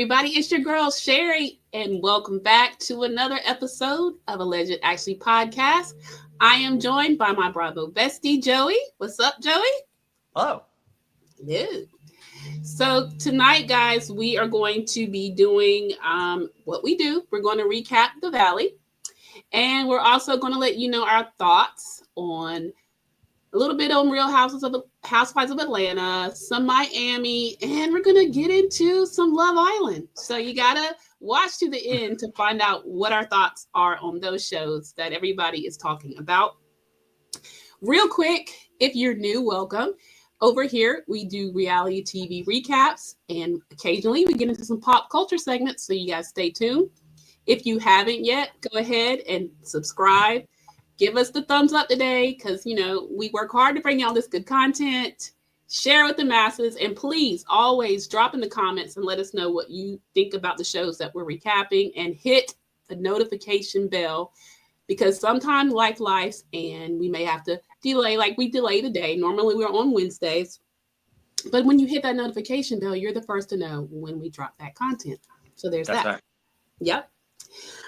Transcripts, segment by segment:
everybody, it's your girl Sherry, and welcome back to another episode of Alleged Actually Podcast. I am joined by my Bravo Bestie, Joey. What's up, Joey? Hello. Hello. So tonight, guys, we are going to be doing what we do. We're going to recap the Valley, and we're also going to let you know our thoughts on a little bit on Real Housewives of Atlanta, some Miami, and we're going to get into some Love Island. So you got to watch to the end to find out what our thoughts are on those shows that everybody is talking about. Real quick, if you're new, welcome. Over here, we do reality TV recaps, and occasionally we get into some pop culture segments, so you guys stay tuned. If you haven't yet, go ahead and subscribe. Give us the thumbs up today because, you know, we work hard to bring y'all this good content. Share with the masses. And please always drop in the comments and let us know what you think about the shows that we're recapping. And hit the notification bell because sometimes life and we may have to delay, like we delay today. Normally we're on Wednesdays. But when you hit that notification bell, you're the first to know when we drop that content. So there's that. Right. Yep.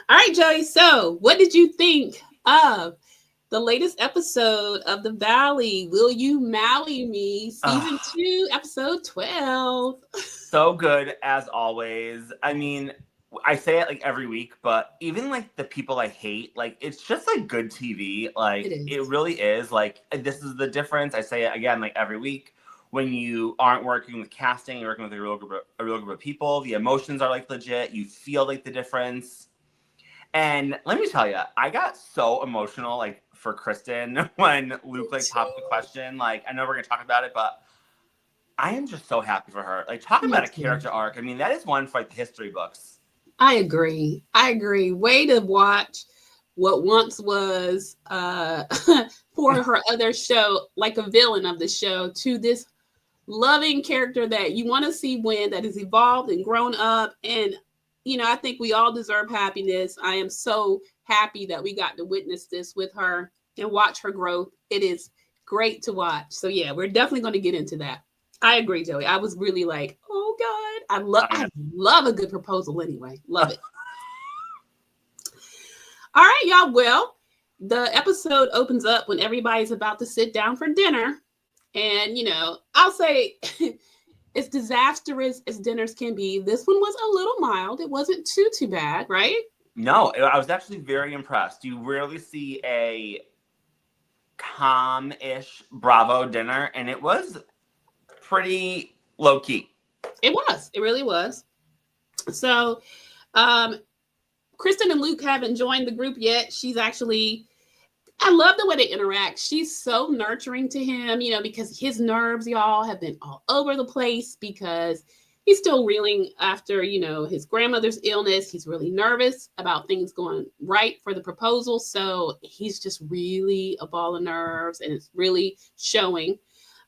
All right, Joey. So what did you think of the latest episode of The Valley? Will You Marry Me? Season 2, episode 12. So good as always. I mean, I say it like every week, but even like the people I hate, like it's just like good TV. Like it really is. Like this is the difference. I say it again like every week. When you aren't working with casting, you're working with a real group of people. The emotions are like legit. You feel like the difference. And let me tell you, I got so emotional, like, for Kristen when Luke, like, popped the question. Like, I know we're going to talk about it, but I am just so happy for her. Like, talking about a character arc, I mean, that is one for, like, the history books. I agree. Way to watch what once was for her other show, like a villain of the show, to this loving character that you want to see win, that has evolved and grown up. And you know, I think we all deserve happiness. I am so happy that we got to witness this with her and watch her growth. It is great to watch. So yeah, we're definitely going to get into that. I agree, Joey. I was really like, oh God, I love a good proposal anyway. Love it. All right, y'all. Well, the episode opens up when everybody's about to sit down for dinner. And, you know, I'll say as disastrous as dinners can be, this one was a little mild. It wasn't too bad, right? No, I was actually very impressed. You rarely see a calm-ish Bravo dinner, and it was pretty low-key. It was. It really was. So, Kristen and Luke haven't joined the group yet. She's actually... I love the way they interact. She's so nurturing to him, you know, because his nerves, y'all, have been all over the place because he's still reeling after, you know, his grandmother's illness. He's really nervous about things going right for the proposal. So he's just really a ball of nerves and it's really showing.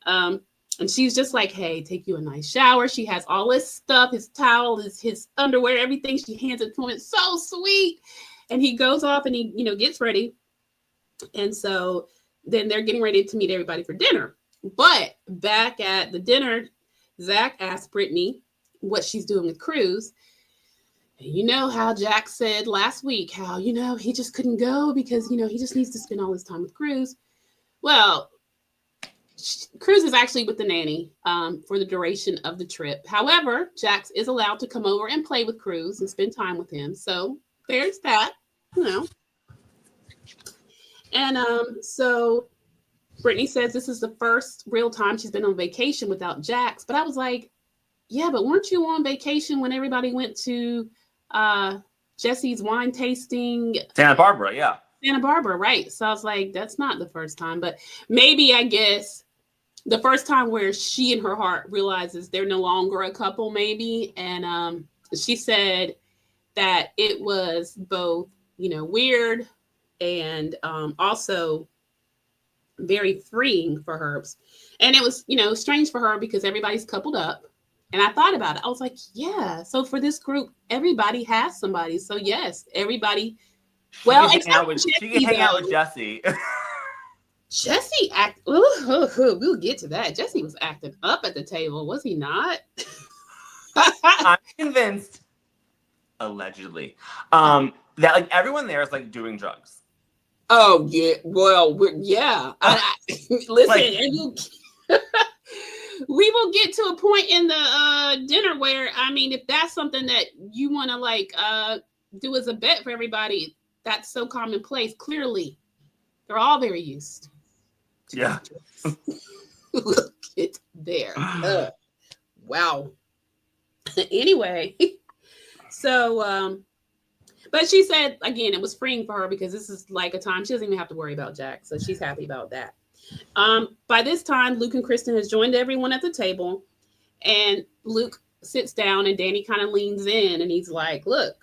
And she's just like, hey, take you a nice shower. She has all this stuff, his towel, his underwear, everything. She hands it to him. It's so sweet. And he goes off and he, you know, gets ready. And so then they're getting ready to meet everybody for dinner. But back at the dinner, Zach asked Brittany what she's doing with Cruz. And you know how Jack said last week, how, you know, he just couldn't go because, you know, he just needs to spend all his time with Cruz. Well, Cruz is actually with the nanny for the duration of the trip. However, Jax is allowed to come over and play with Cruz and spend time with him. So there's that, you know. And so Brittany says this is the first real time she's been on vacation without Jax. But I was like, yeah, but weren't you on vacation when everybody went to Jesse's wine tasting? Santa Barbara, yeah. Santa Barbara, right. So I was like, that's not the first time. But maybe, I guess, the first time where she in her heart realizes they're no longer a couple, maybe. And she said that it was both, you know, weird and also very freeing for her. And it was, you know, strange for her because everybody's coupled up. And I thought about it. I was like, yeah. So for this group, everybody has somebody. So yes, everybody. Well, she can hang out with Jesse. Jesse we'll get to that. Jesse was acting up at the table, was he not? I'm convinced, allegedly, that like everyone there is like doing drugs. Oh yeah, well, yeah. Listen, Like, and we will get to a point in the dinner where, I mean, if that's something that you want to like do as a bet for everybody, that's so commonplace. Clearly, they're all very used to yeah. Look at there. Wow. Anyway, so but she said again it was freeing for her because this is like a time she doesn't even have to worry about Jack, so she's happy about that. By this time, Luke and Kristen has joined everyone at the table, and Luke sits down and Danny kind of leans in and he's like, look,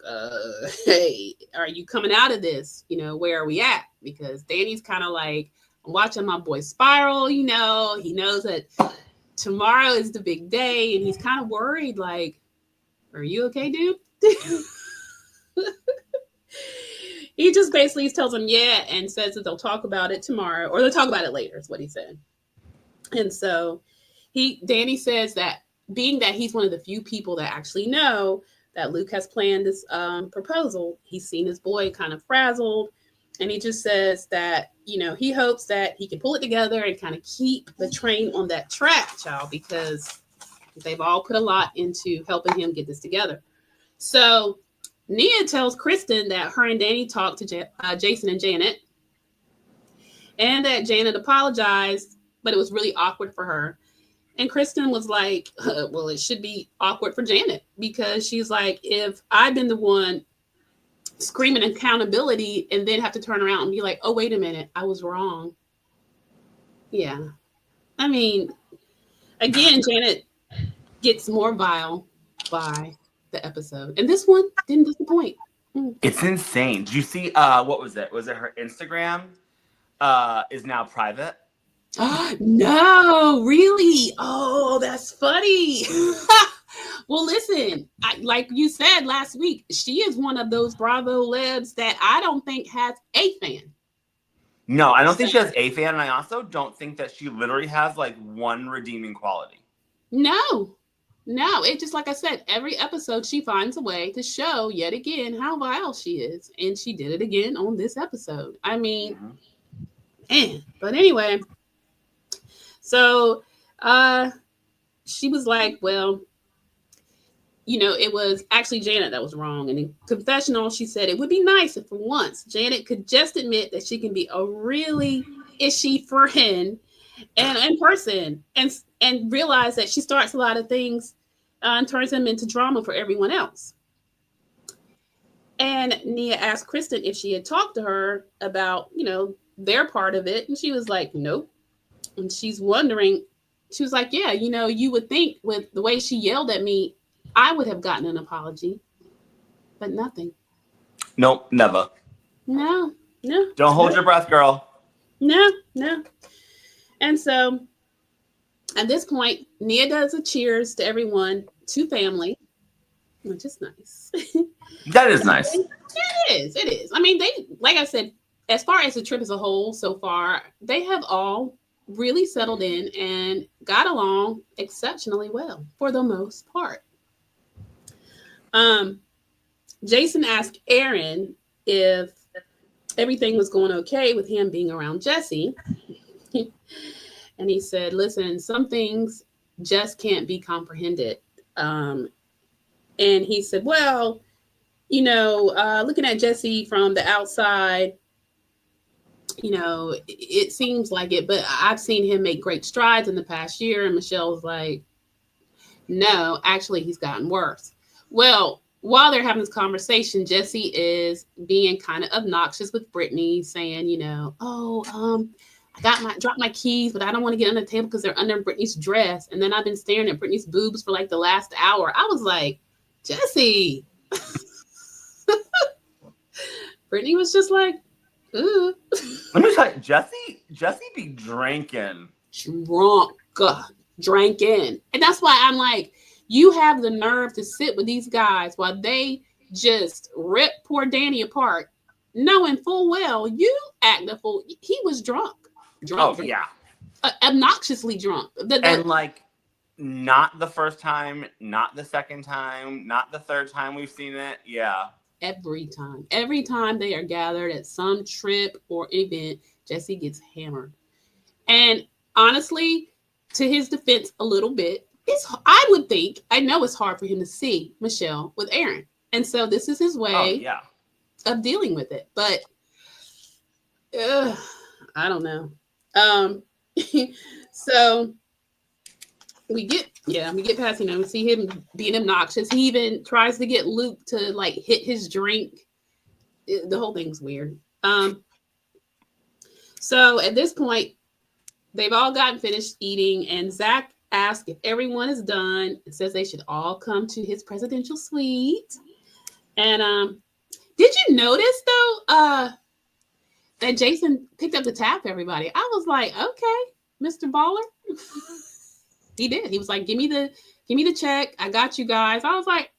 hey, are you coming out of this? You know, where are we at? Because Danny's kind of like, I'm watching my boy spiral, you know, he knows that tomorrow is the big day and he's kind of worried, like, are you okay, dude? He just basically tells him yeah and says that they'll talk about it tomorrow, or they'll talk about it later is what he said. And so Danny says that being that he's one of the few people that actually know that Luke has planned this proposal, he's seen his boy kind of frazzled, and he just says that, you know, he hopes that he can pull it together and kind of keep the train on that track, child, because they've all put a lot into helping him get this together. So Nia tells Kristen that her and Danny talked to Jason and Janet, and that Janet apologized, but it was really awkward for her. And Kristen was like, well, it should be awkward for Janet, because she's like, if I've been the one screaming accountability and then have to turn around and be like, oh, wait a minute, I was wrong. Yeah. I mean, again, Janet gets more vile by the episode. And this one didn't disappoint. It's insane. Did you see, what was it? Was it her Instagram is now private? No, really? Oh, that's funny. Well, listen, like you said last week, she is one of those Bravo lebs that I don't think has a fan. No, I don't think she has a fan, and I also don't think that she literally has like one redeeming quality. No, it just, like I said, every episode she finds a way to show yet again how vile she is, and she did it again on this episode. I mean, but anyway, so she was like, well, you know, it was actually Janet that was wrong. And in confessional, she said it would be nice if for once Janet could just admit that she can be a really ishy friend and in person, and realize that she starts a lot of things and turns them into drama for everyone else. And Nia asked Kristen if she had talked to her about, you know, their part of it. And she was like, nope. And she's wondering, she was like, yeah, you know, you would think with the way she yelled at me, I would have gotten an apology, but nothing. Nope, never. No. Don't hold your breath, girl. No. And so at this point, Nia does a cheers to everyone, to family, which is nice. That is nice. It is. I mean, they, like I said, as far as the trip as a whole so far, they have all really settled in and got along exceptionally well for the most part. Jason asked Aaron if everything was going okay with him being around Jesse. And he said, listen, some things just can't be comprehended. And he said, well, you know, looking at Jesse from the outside, you know, it seems like it, but I've seen him make great strides in the past year. And Michelle's like, no, actually, he's gotten worse. Well, while they're having this conversation, Jesse is being kind of obnoxious with Brittany, saying, you know, I dropped my keys, but I don't want to get under the table because they're under Brittany's dress. And then I've been staring at Brittany's boobs for like the last hour. I was like, Jesse. Brittany was just like, ooh. Let me tell you, Jesse be drinking. Drinking. And that's why I'm like, you have the nerve to sit with these guys while they just rip poor Danny apart, knowing full well you act the fool. He was drunk. Oh, yeah. Obnoxiously drunk. And like, Not the first time, not the second time, not the third time we've seen it. Yeah. Every time they are gathered at some trip or event, Jesse gets hammered. And honestly, to his defense a little bit, I would think, I know it's hard for him to see Michelle with Aaron. And so this is his way of dealing with it. But I don't know. So we get past, we see him being obnoxious. He even tries to get Luke to like hit his drink. The whole thing's weird. So at this point, they've all gotten finished eating, and Zach asks if everyone is done. It says they should all come to his presidential suite. And did you notice though that Jason picked up the tab for everybody? I was like, okay, Mr. Baller. He did. He was like, give me the check. I got you guys. I was like,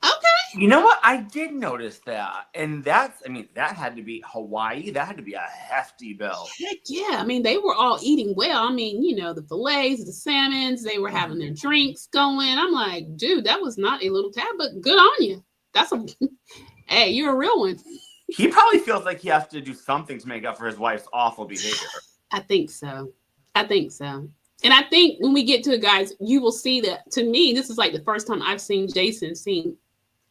okay. You know what? I did notice that. And that had to be Hawaii. That had to be a hefty bill. Heck yeah. I mean, they were all eating well. I mean, the fillets, the salmons, they were having their drinks going. I'm like, dude, that was not a little tab, but good on you. Hey, you're a real one. He probably feels like he has to do something to make up for his wife's awful behavior. I think so. And I think when we get to it, guys, you will see that, to me, this is like the first time I've seen Jason seem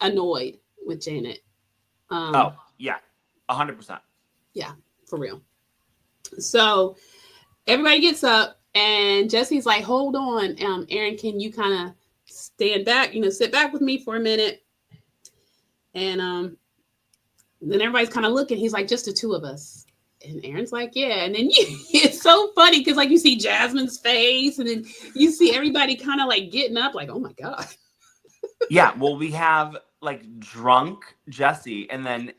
annoyed with Janet. Oh, yeah. 100%. Yeah, for real. So everybody gets up, and Jesse's like, hold on. Aaron, can you kind of stand back, sit back with me for a minute? And then everybody's kind of looking. He's like, just the two of us. And Aaron's like, yeah. And then it's so funny because like you see Jasmine's face, and then you see everybody kind of like getting up like, oh my God. Yeah, well, we have like drunk Jesse, and then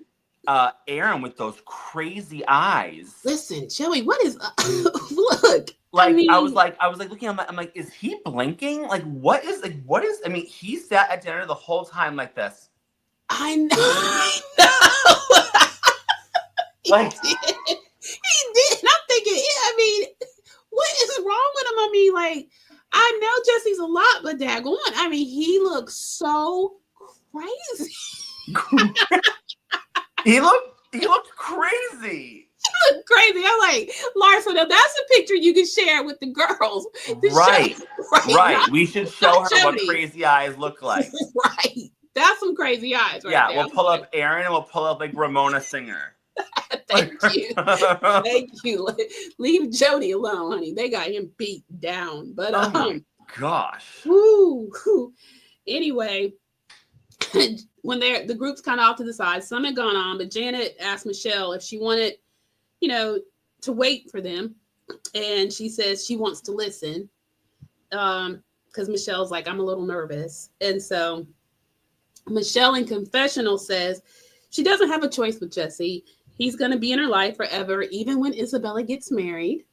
Aaron with those crazy eyes. Listen, Joey, what is look? Like I was like looking at him, I'm like, is he blinking? Like what is he sat at dinner the whole time like this. I know. Like he did. And I'm thinking, what is wrong with him? Like, I know Jesse's a lot, but daggone, he looks so crazy. He looked crazy. He looked crazy. I'm like, Larsa, now that's a picture you can share with the girls. Right. We should show her what crazy eyes look like. Right. That's some crazy eyes right there. We'll pull up Aaron, and we'll pull up like Ramona Singer. Thank you. Leave Jody alone, honey. They got him beat down. But oh my gosh. Woo. Anyway, when the group's kind of off to the side, some had gone on, but Janet asked Michelle if she wanted, to wait for them, and she says she wants to listen, because Michelle's like, I'm a little nervous, and so Michelle in confessional says she doesn't have a choice with Jesse. He's going to be in her life forever, even when Isabella gets married.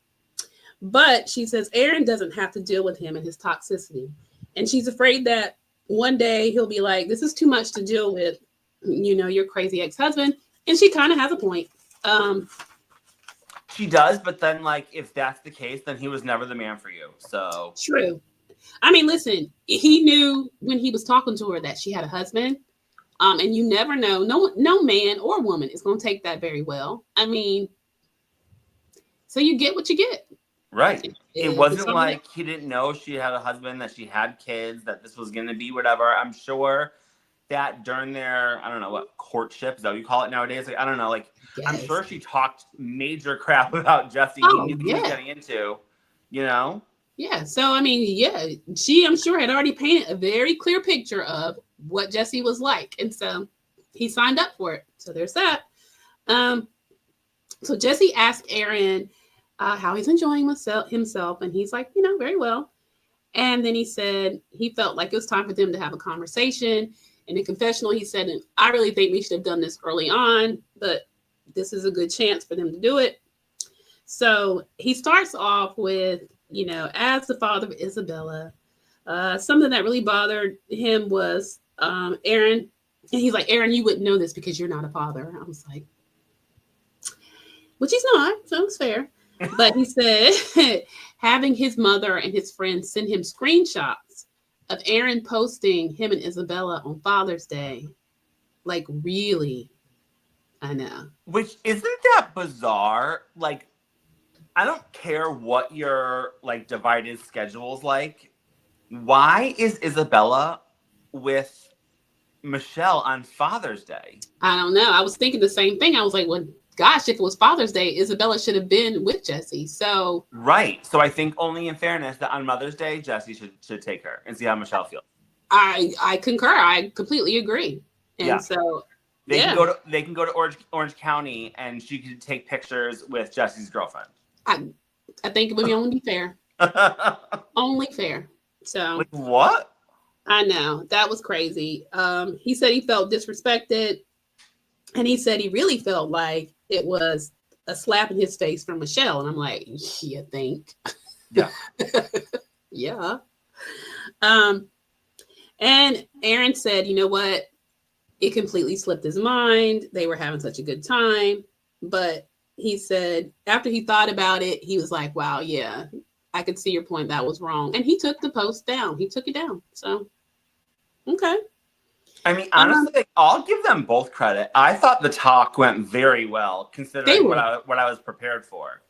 But she says Aaron doesn't have to deal with him and his toxicity. And she's afraid that one day he'll be like, this is too much to deal with, your crazy ex-husband. And she kind of has a point. She does, but then, like, if that's the case, then he was never the man for you. So true. Listen, he knew when he was talking to her that she had a husband. And you never know. No man or woman is going to take that very well. So you get what you get. Right. It wasn't like he didn't know she had a husband, that she had kids, that this was going to be whatever. I'm sure that during their, I don't know what, courtship, is that what you call it nowadays? Like, I don't know. Like, yes. I'm sure she talked major crap about Jesse. He knew he was getting into, Yeah. So, she, I'm sure, had already painted a very clear picture of what Jesse was like. And so he signed up for it. So there's that. So Jesse asked Aaron how he's enjoying himself. And he's like, very well. And then he said he felt like it was time for them to have a conversation. In the confessional, he said, I really think we should have done this early on, but this is a good chance for them to do it. So he starts off with, as the father of Isabella, something that really bothered him was Aaron. And he's like, Aaron, you wouldn't know this because you're not a father. I was like, which he's not, so it's fair. But he said having his mother and his friends send him screenshots of Aaron posting him and Isabella on Father's Day. Like, really? I know. Which, isn't that bizarre? Like, I don't care what your, like, divided schedule's like. Why is Isabella with Michelle on Father's Day? I don't know. I was thinking the same thing. I was like, well, gosh, if it was Father's Day, Isabella should have been with Jesse. So right. So I think, only in fairness, that on Mother's Day, Jesse should take her and see how Michelle feels. I concur. I completely agree. And so they can go to Orange County, and she can take pictures with Jesse's girlfriend. I think it would be only fair. Only fair. So like, what? I know, that was crazy. He said he felt disrespected, and he said he really felt like it was a slap in his face from Michelle. And I'm like, you think? Yeah. Yeah. And Aaron said, you know what? It completely slipped his mind. They were having such a good time. But he said after he thought about it, he was like, wow, yeah, I could see your point. That was wrong. And he took the post down. He took it down. So, okay. I mean, honestly, I'll give them both credit. I thought the talk went very well, considering what I was prepared for.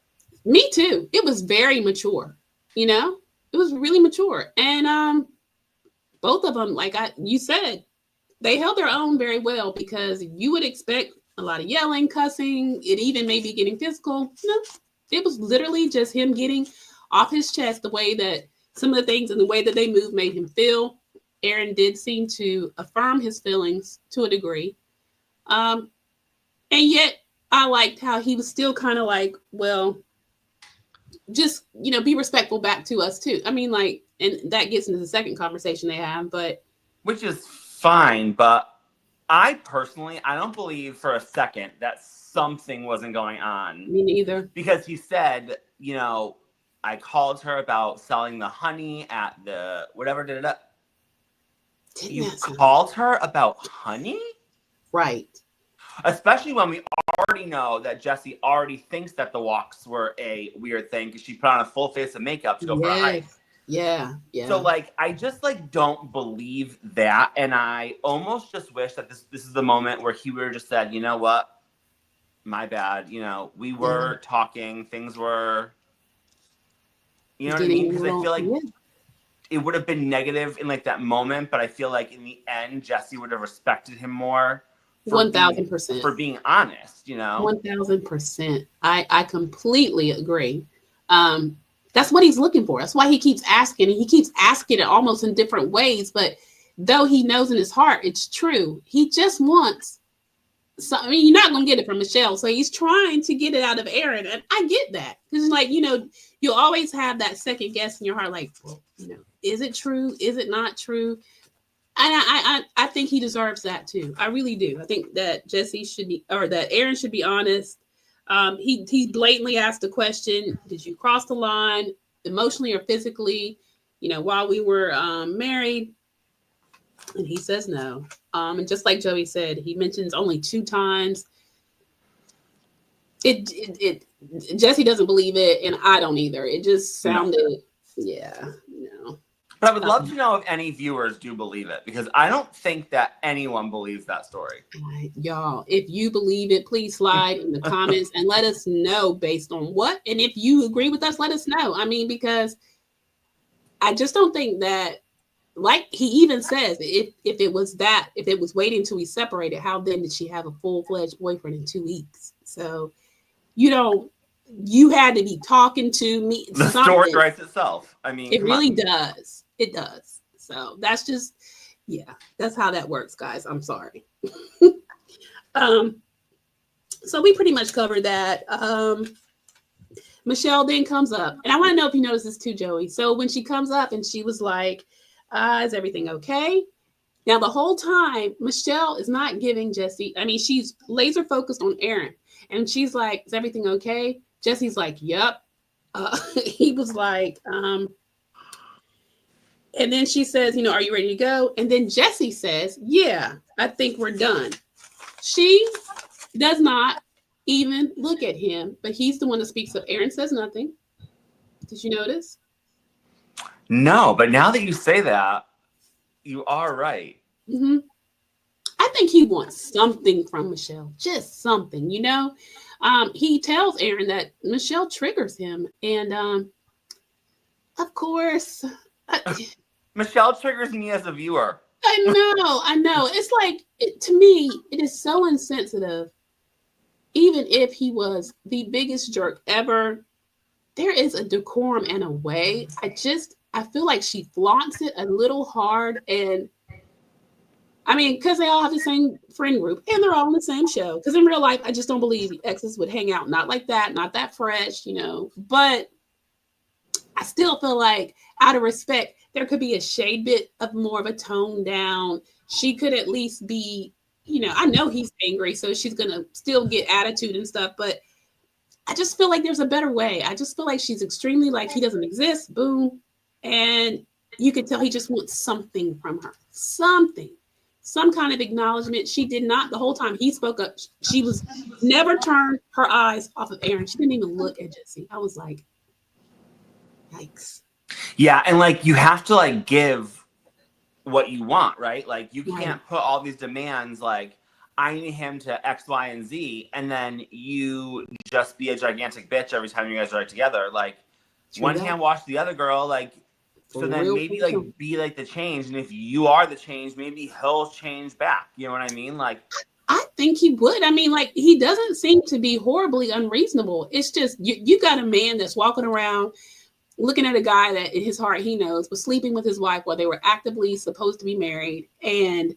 Me too. It was very mature. You know, it was really mature. And both of them, like you said, they held their own very well, because you would expect a lot of yelling, cussing, it even maybe getting physical. No, it was literally just him getting off his chest the way that some of the things and the way that they moved made him feel. Aaron did seem to affirm his feelings to a degree. And yet I liked how he was still kind of like, well, just, you know, be respectful back to us too. I mean, like, and that gets into the second conversation they have, but. Which is fine, but I personally, I don't believe for a second that something wasn't going on. Me neither. Because he said, you know, I called her about selling the honey at the whatever. You called her about honey? Right. Especially when we already know that Jessie already thinks that the walks were a weird thing, because she put on a full face of makeup to go for a hike. Yeah. So, like, I just, like, don't believe that. And I almost just wish that this is the moment where he would have just said, you know what? My bad. You know, we were talking. Things were, you know what I mean? Because I feel like it would have been negative in, like, that moment. But I feel like in the end, Jessie would have respected him more. 1,000%. For being honest, you know? 1,000%. I completely agree. That's what he's looking for. That's why he keeps asking, and he keeps asking it almost in different ways. But though he knows in his heart it's true, he just wants. So I mean, you're not gonna get it from Michelle, so he's trying to get it out of Aaron, and I get that, because, like, you know, you'll always have that second guess in your heart, like, well, you know, is it true? Is it not true? And I think he deserves that too. I really do. I think that Jessie should be, or that Aaron should be honest. He blatantly asked the question, did you cross the line emotionally or physically, you know, while we were married? And he says no. And just like Joey said, he mentions only 2 times. Jessie doesn't believe it, and I don't either. It just sounded, no. But I would love to know if any viewers do believe it, because I don't think that anyone believes that story. Y'all, if you believe it, please slide in the comments and let us know based on what. And if you agree with us, let us know. I mean, because I just don't think that, like he even says, if it was waiting until we separated, how then did she have a full-fledged boyfriend in 2 weeks? So, you had to be talking to me. The story writes itself. I mean, it really does. It does. So that's just, that's how that works, guys. I'm sorry. So we pretty much covered that. Michelle then comes up, and I want to know if you noticed this too, Joey. So when she comes up and she was like, is everything okay? Now, the whole time, Michelle is not giving Jessie, I mean, she's laser focused on Aaron, and she's like, is everything okay? Jessie's like, yep. He was like, and then she says, you know, are you ready to go? And then Jessie says, yeah, I think we're done. She does not even look at him, but he's the one that speaks up. Aaron says nothing. Did you notice? No, but now that you say that, You are right. Mm-hmm. I think he wants something from Michelle, just something, you know. He tells Aaron that Michelle triggers him, and of course, Michelle triggers me as a viewer. I know. It's like to me, it is so insensitive. Even if he was the biggest jerk ever, there is a decorum and a way. I feel like she flaunts it a little hard, and I mean, because they all have the same friend group and they're all on the same show. Because in real life, I just don't believe the exes would hang out not like that, not that fresh, you know. But I still feel like, out of respect, there could be a shade bit of more of a tone down. She could at least be, you know, I know he's angry, so she's gonna still get attitude and stuff. But I just feel like there's a better way. I just feel like she's extremely like he doesn't exist. Boom, and you could tell he just wants something from her, something. Some kind of acknowledgement. She did not the whole time he spoke up. She was never turned her eyes off of Aaron. She didn't even look at Jesse. I was like, yikes. Yeah, and like you have to like give what you want, right? Like you can't put all these demands like I need him to X, Y, and Z, and then you just be a gigantic bitch every time you guys are together. Like one hand wash the other girl, like so then maybe like be like the change, and if you are the change, maybe he'll change back. You know what I mean? Like I think he would. I mean, like he doesn't seem to be horribly unreasonable. It's just you got a man that's walking around looking at a guy that in his heart he knows was sleeping with his wife while they were actively supposed to be married, and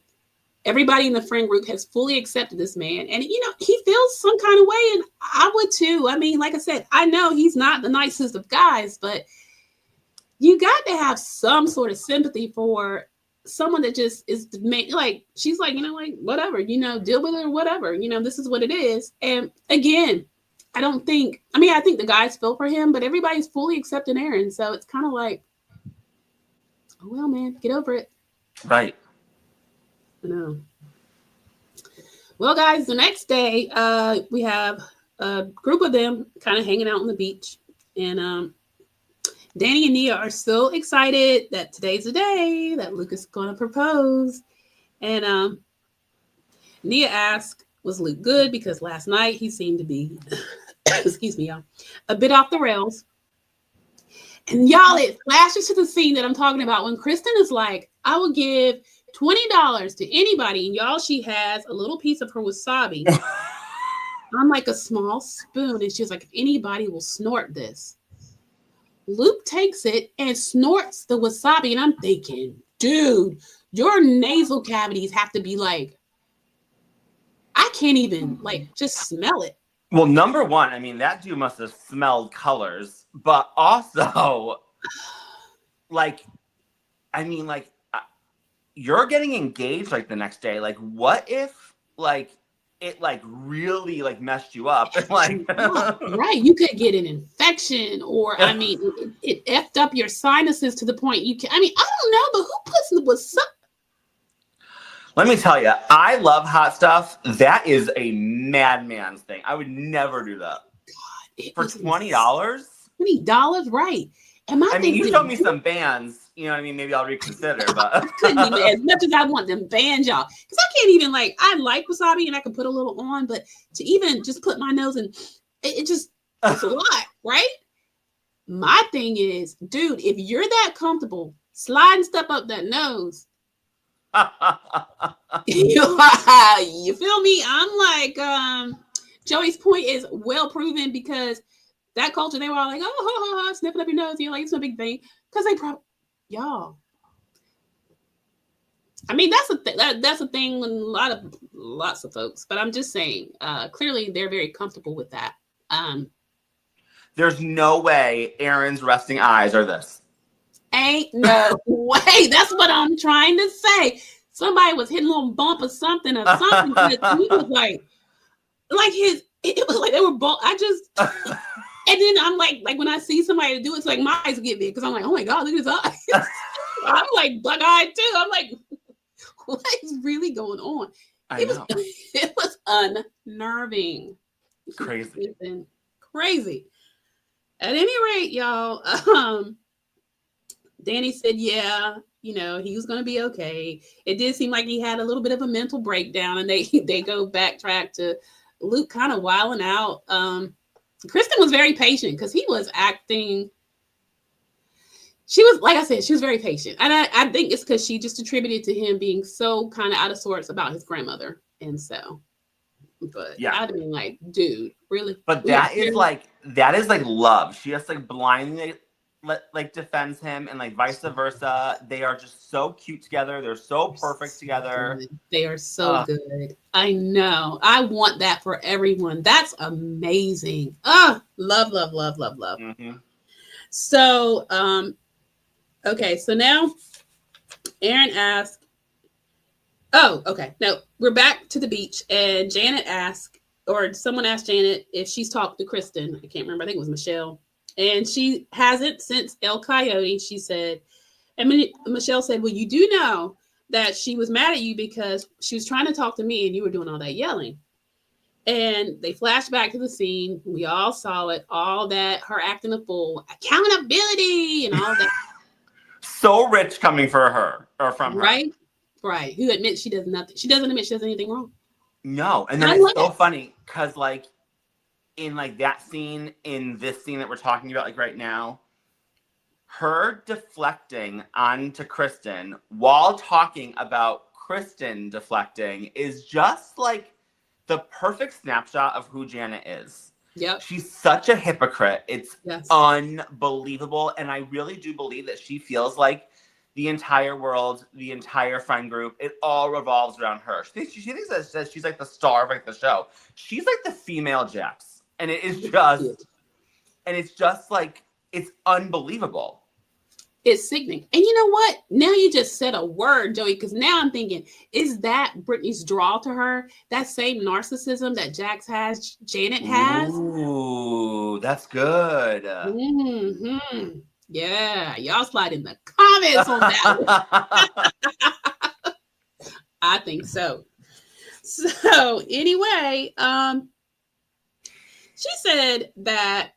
everybody in the friend group has fully accepted this man, and you know he feels some kind of way, and I would too. I mean, like I said, I know he's not the nicest of guys, but you got to have some sort of sympathy for someone that just is like she's like, you know, like whatever, you know, deal with it or whatever, you know, this is what it is. And again, I think the guys feel for him, but everybody's fully accepting Aaron, so it's kind of like, oh well, man, get over it. Right. I know. Well, guys, the next day, we have a group of them kind of hanging out on the beach, and Danny and Nia are so excited that today's the day that Luke is going to propose. And Nia asked, was Luke good? Because last night he seemed to be, excuse me, y'all, a bit off the rails. And y'all, it flashes to the scene that I'm talking about when Kristen is like, I will give $20 to anybody. And y'all, she has a little piece of her wasabi on like a small spoon. And she's like, if anybody will snort this. Luke takes it and snorts the wasabi. And I'm thinking, dude, your nasal cavities have to be like, I can't even like just smell it. Well, number one, I mean, that dude must have smelled colors, but also, like, I mean, like, you're getting engaged like the next day. Like, what if like it like really like messed you up? Like, right, you could get an infection, or I mean, it effed up your sinuses to the point you can. I mean, I don't know, but who puts the wasabi? Let me tell you, I love hot stuff. That is a madman's thing. I would never do that. God, for $20. $20, right? And I mean, you show me some bands, you know what I mean? Maybe I'll reconsider, but I couldn't even, as much as I want them bands, y'all, because I can't even like. I like wasabi and I can put a little on, but to even just put my nose in, it's a lot, right? My thing is, dude, if you're that comfortable sliding stuff up that nose. You feel me? I'm like, Joey's point is well proven, because that culture, they were all like, oh, sniffing up your nose. You're like, it's no big thing. Because they probably, y'all. I mean, that's a thing. That's a thing with lots of folks. But I'm just saying, clearly they're very comfortable with that. There's no way Aaron's resting eyes are this. Ain't no way. That's what I'm trying to say. Somebody was hitting a little bump or something. He was like it was like they were both. And then I'm like when I see somebody do it, it's like my eyes get big because I'm like, oh my God, look at his eyes. I'm like bug-eyed too. I'm like, what is really going on? It was unnerving. Crazy. At any rate, y'all, Danny said, yeah, you know, he was going to be okay. It did seem like he had a little bit of a mental breakdown, and they go backtrack to Luke kind of wilding out. Kristen was very patient because he was acting. She was, like I said, she was very patient, and I think it's because she just attributed to him being so kind of out of sorts about his grandmother, and so. But yeah, I'd have been like, dude, really? But that is like love. She just like blindly like defends him, and like vice versa. They are just so cute together. They're so perfect together. Good. They are so good. I know. I want that for everyone. That's amazing. Love, love, love, love, love. Mm-hmm. So, okay. So now Aaron asked, oh, okay. No, we're back to the beach, and Janet asked, or someone asked Janet if she's talked to Kristen. I can't remember. I think it was Michelle. And she hasn't since El Coyote, she said. And Michelle said, well, you do know that she was mad at you because she was trying to talk to me and you were doing all that yelling. And they flashed back to the scene. We all saw it, all that, her acting a fool, accountability and all that. So rich coming for her or from her. Right. Who admits she does nothing. She doesn't admit she does anything wrong. No. And then it's so funny because like in like that scene, in this scene that we're talking about like right now, her deflecting onto Kristen while talking about Kristen deflecting is just like the perfect snapshot of who Janet is. Yep. She's such a hypocrite. It's unbelievable. And I really do believe that she feels like the entire world, the entire friend group, it all revolves around her. She thinks that she's like the star of like the show. She's like the female Jax. And it is just, and it's just like, it's unbelievable. It's sickening. And you know what? Now you just said a word, Joey, because now I'm thinking, is that Brittany's draw to her? That same narcissism that Jax has, Janet has? Ooh, that's good. Mm-hmm. Yeah, y'all slide in the comments on that one. I think so. So anyway, she said that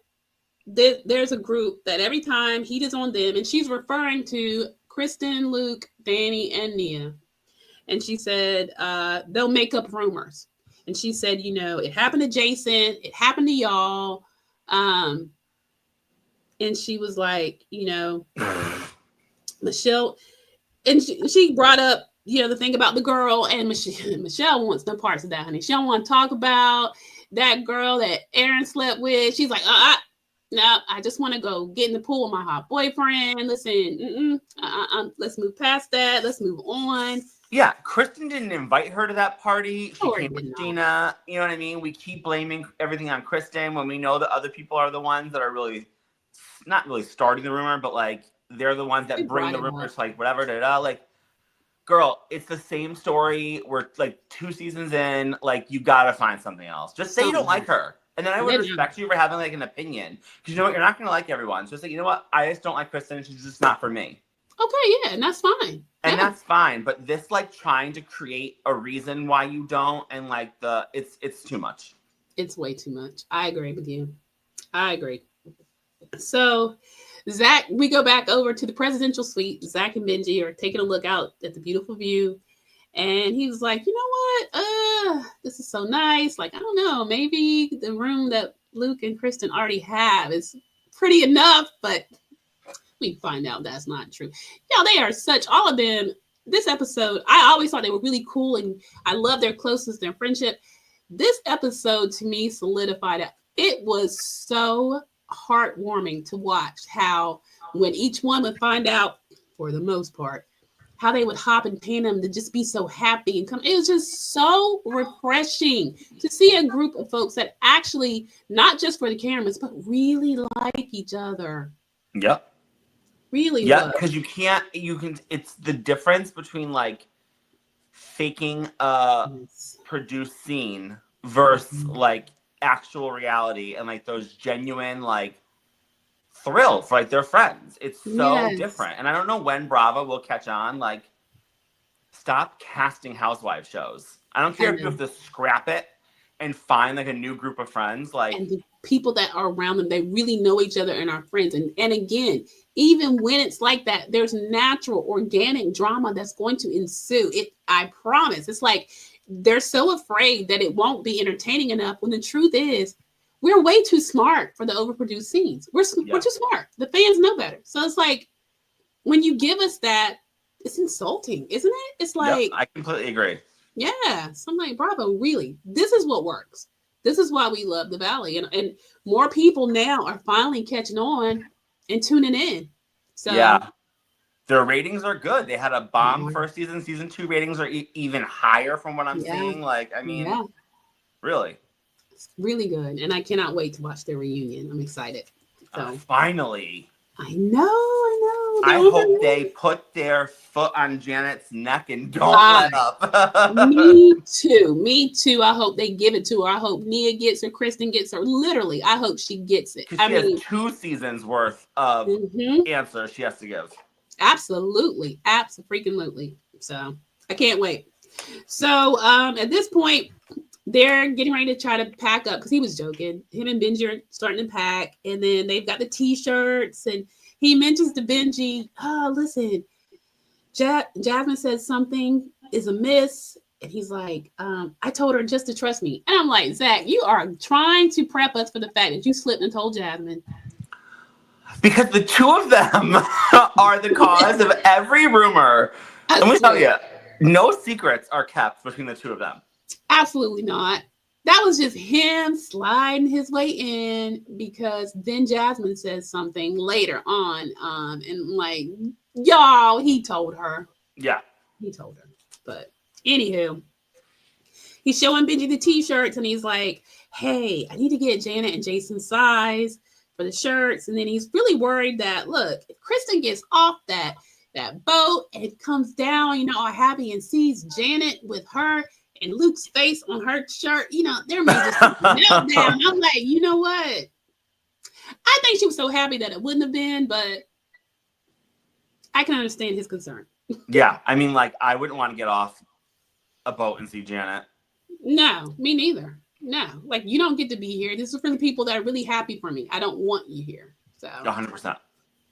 there's a group that every time heat is on them, and she's referring to Kristen, Luke, Danny, and Nia. And she said they'll make up rumors. And she said, you know, it happened to Jason, it happened to y'all. And she was like, you know, Michelle, and she brought up, you know, the thing about the girl, and Michelle wants no parts of that, honey. She don't want to talk about that girl that Aaron slept with. She's like, no, I just want to go get in the pool with my hot boyfriend. Listen, let's move past that. Let's move on. Yeah, Kristen didn't invite her to that party. She came with Gina. You know what I mean? We keep blaming everything on Kristen when we know that other people are the ones that are really, not really starting the rumor, but like they're the ones that bring the rumors, like whatever, like, girl, it's the same story. We're like 2 seasons in. Like, you gotta find something else. Just say you don't like her. And then I would respect you for having like an opinion. Because you know what? You're not going to like everyone. So just like, you know what? I just don't like Kristen. She's just not for me. Okay, yeah. And that's fine. And that's fine. But this like trying to create a reason why you don't, and like it's too much. It's way too much. I agree with you. I agree. So Zach, we go back over to the presidential suite. Zach and Benji are taking a look out at the beautiful view. And he was like, you know what? This is so nice. Like, I don't know. Maybe the room that Luke and Kristen already have is pretty enough, but we find out that's not true. Yeah, they are such, all of them, this episode, I always thought they were really cool, and I love their closeness, their friendship. This episode, to me, solidified it. It was so heartwarming to watch how when each one would find out, for the most part, how they would hop and pan them to just be so happy and come. It was just so refreshing to see a group of folks that actually, not just for the cameras, but really like each other. Yep. Really. Yeah, because you can, it's the difference between like faking a produced scene versus like actual reality and like those genuine like thrill for like their friends. It's so different. And I don't know when Bravo will catch on. Like, stop casting housewife shows. I don't care if you have to scrap it and find like a new group of friends. Like, people that are around them. They really know each other and are friends. And again, even when it's like that, there's natural, organic drama that's going to ensue. I promise. It's like they're so afraid that it won't be entertaining enough, when the truth is we're way too smart for the overproduced scenes. We're too smart. The fans know better. So it's like, when you give us that, it's insulting, isn't it? It's like, I completely agree. Yeah. So I'm like, Bravo, really? This is what works. This is why we love the Valley. And more people now are finally catching on and tuning in. So yeah. Their ratings are good. They had a bomb first season. Season 2 ratings are even higher from what I'm seeing. Like, I mean, really. It's really good. And I cannot wait to watch their reunion. I'm excited. So finally. I know. I hope they put their foot on Janet's neck and don't let up. Me too. I hope they give it to her. I hope Nia gets her, Kristen gets her. Literally, I hope she gets it. She has 2 seasons worth of answers she has to give. Absolutely. Absolutely. So I can't wait. So at this point, they're getting ready to try to pack up, because he was joking. Him and Benji are starting to pack, and then they've got the t-shirts, and he mentions to Benji, listen, Jasmine says something is amiss, and he's like, I told her just to trust me. And I'm like, Zach, you are trying to prep us for the fact that you slipped and told Jasmine. Because the 2 of them are the cause of every rumor. Let me tell you, no secrets are kept between the 2 of them. Absolutely not. That was just him sliding his way in, because then Jasmine says something later on, and like, y'all, he told her. Yeah. He told her. But anywho, he's showing Benji the t-shirts, and he's like, hey, I need to get Janet and Jason's size for the shirts. And then he's really worried that, look, if Kristen gets off that boat and comes down, all happy, and sees Janet with her and Luke's face on her shirt, there may just be a meltdown. I'm like, you know what? I think she was so happy that it wouldn't have been, but I can understand his concern. Yeah, I mean, like, I wouldn't want to get off a boat and see Janet. No, me neither. No, like, you don't get to be here. This is for the people that are really happy for me. I don't want you here. So 100%.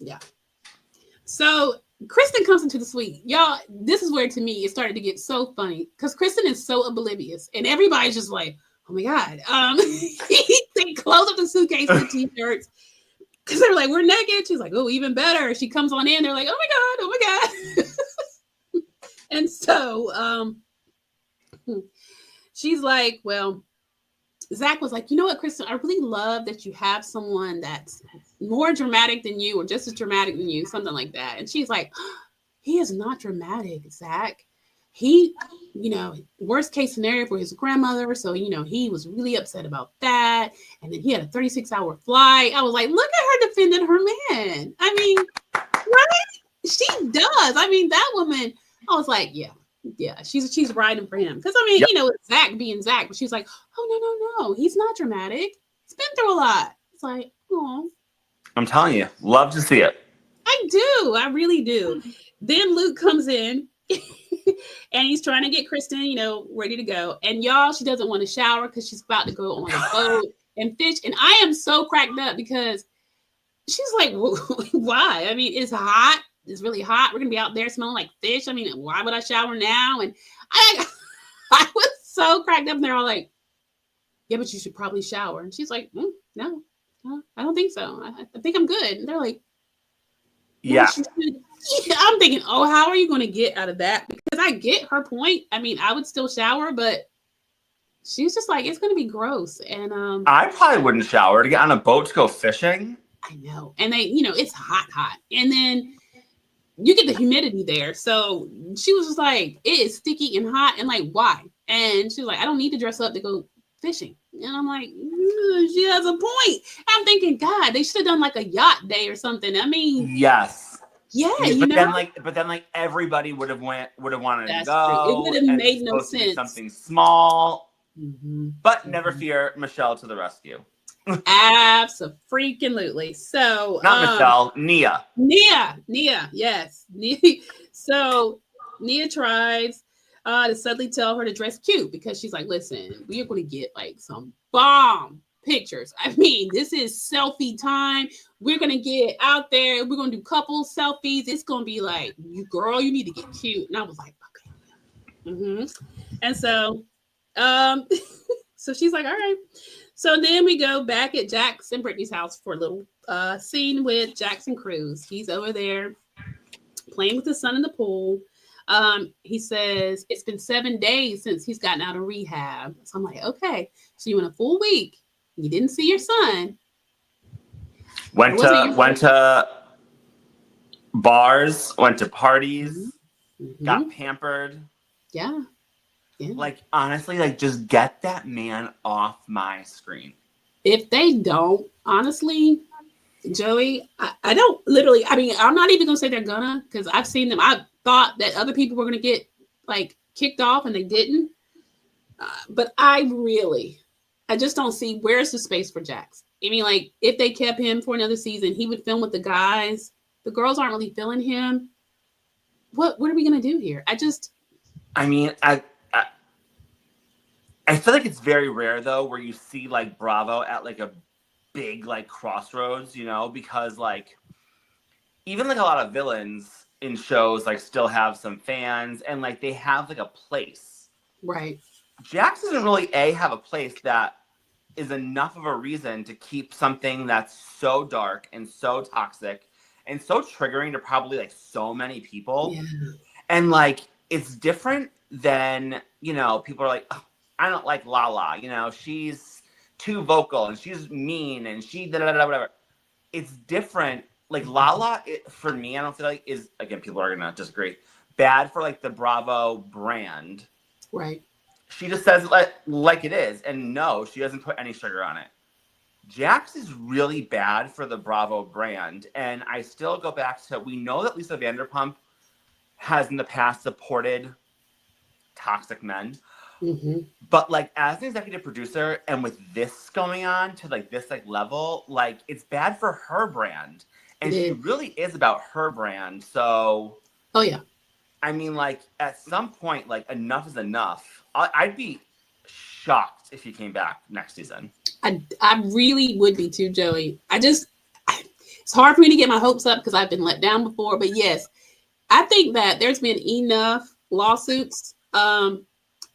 Yeah. So Kristen comes into the suite. Y'all, this is where, to me, it started to get so funny, because Kristen is so oblivious, and everybody's just like, oh my God. They close up the suitcase with t-shirts, because they're like, we're naked. She's like, oh, even better. She comes on in. They're like, oh my God. And so she's like, well, Zach was like, you know what, Kristen, I really love that you have someone that's more dramatic than you, or just as dramatic than you, something like that. And she's like, he is not dramatic, Zach. He, worst case scenario for his grandmother. So, he was really upset about that. And then he had a 36-hour flight. I was like, look at her defending her man. I mean, right? She does. I mean, that woman, I was like, yeah, she's riding for him. Because, I mean, it's Zach being Zach. But she's like, oh, no. He's not dramatic. He's been through a lot. It's like, oh. I'm telling you, love to see it. I do. I really do. Then Luke comes in. And he's trying to get Kristen, ready to go. And y'all, she doesn't want to shower because she's about to go on a boat and fish. And I am so cracked up, because she's like, why? I mean, it's hot. It's really hot. We're going to be out there smelling like fish. I mean, why would I shower now? And I was so cracked up. And they're all like, yeah, but you should probably shower. And she's like, no, I don't think so. I think I'm good. And they're like, yeah. I'm thinking, how are you going to get out of that? Because I get her point. I mean, I would still shower, but she's just like, it's going to be gross. And I probably wouldn't shower to get on a boat to go fishing. I know. And they, it's hot. And then you get the humidity there. So she was just like, it is sticky and hot. And like, why? And she was like, I don't need to dress up to go fishing. And I'm like, she has a point. I'm thinking, God, they should have done like a yacht day or something. I mean, yes. Yeah, but then everybody would have wanted to go. True. It would have made no sense. Something small, but never fear, Michelle to the rescue. Absolutely. So not Michelle, Nia. Nia, yes. So Nia tries to suddenly tell her to dress cute, because she's like, listen, we are going to get like some bomb pictures. I mean, this is selfie time. We're going to get out there. We're going to do couple selfies. It's going to be like, you girl, you need to get cute. And I was like, okay. Mm-hmm. And so, so she's like, all right. So then we go back at Jax and Brittany's house for a little scene with Jackson Cruz. He's over there playing with his son in the pool. He says it's been 7 days since he's gotten out of rehab. So I'm like, okay, so you in a full week, you didn't see your son. Went to bars, went to parties, got pampered. Yeah. Like, honestly, like, just get that man off my screen. If they don't, honestly, Joey, I don't literally, I mean, I'm not even going to say they're gonna, because I've seen them. I thought that other people were going to get, like, kicked off, and they didn't. But I just don't see, where's the space for Jax? I mean, like, if they kept him for another season, he would film with the guys. The girls aren't really feeling him. What are we going to do here? I feel like it's very rare, though, where you see, like, Bravo at, like, a big, like, crossroads, you know? Because, like, even, like, a lot of villains in shows, like, still have some fans. And, like, they have, like, a place. Right. Jax doesn't really, have a place that is enough of a reason to keep something that's so dark and so toxic and so triggering to probably, like, so many people. Yeah. And, like, it's different than, you know, people are like, oh, I don't like Lala, you know, she's too vocal and she's mean and she whatever. It's different. Like, Lala, for me, I don't feel like is, again, people are gonna disagree, bad for, like, the Bravo brand. Right. She just says it like it is, and no, she doesn't put any sugar on it. Jax is really bad for the Bravo brand, and I still go back to, we know that Lisa Vanderpump has in the past supported toxic men. Mm-hmm. But, like, as an executive producer, and with this going on to, like, this, like, level, like, it's bad for her brand. And she really is about her brand. So, oh, yeah. I mean, like, at some point, like, enough is enough. I'd be shocked if he came back next season. I really would be too, Joey. It's hard for me to get my hopes up because I've been let down before. But, yes, I think that there's been enough lawsuits.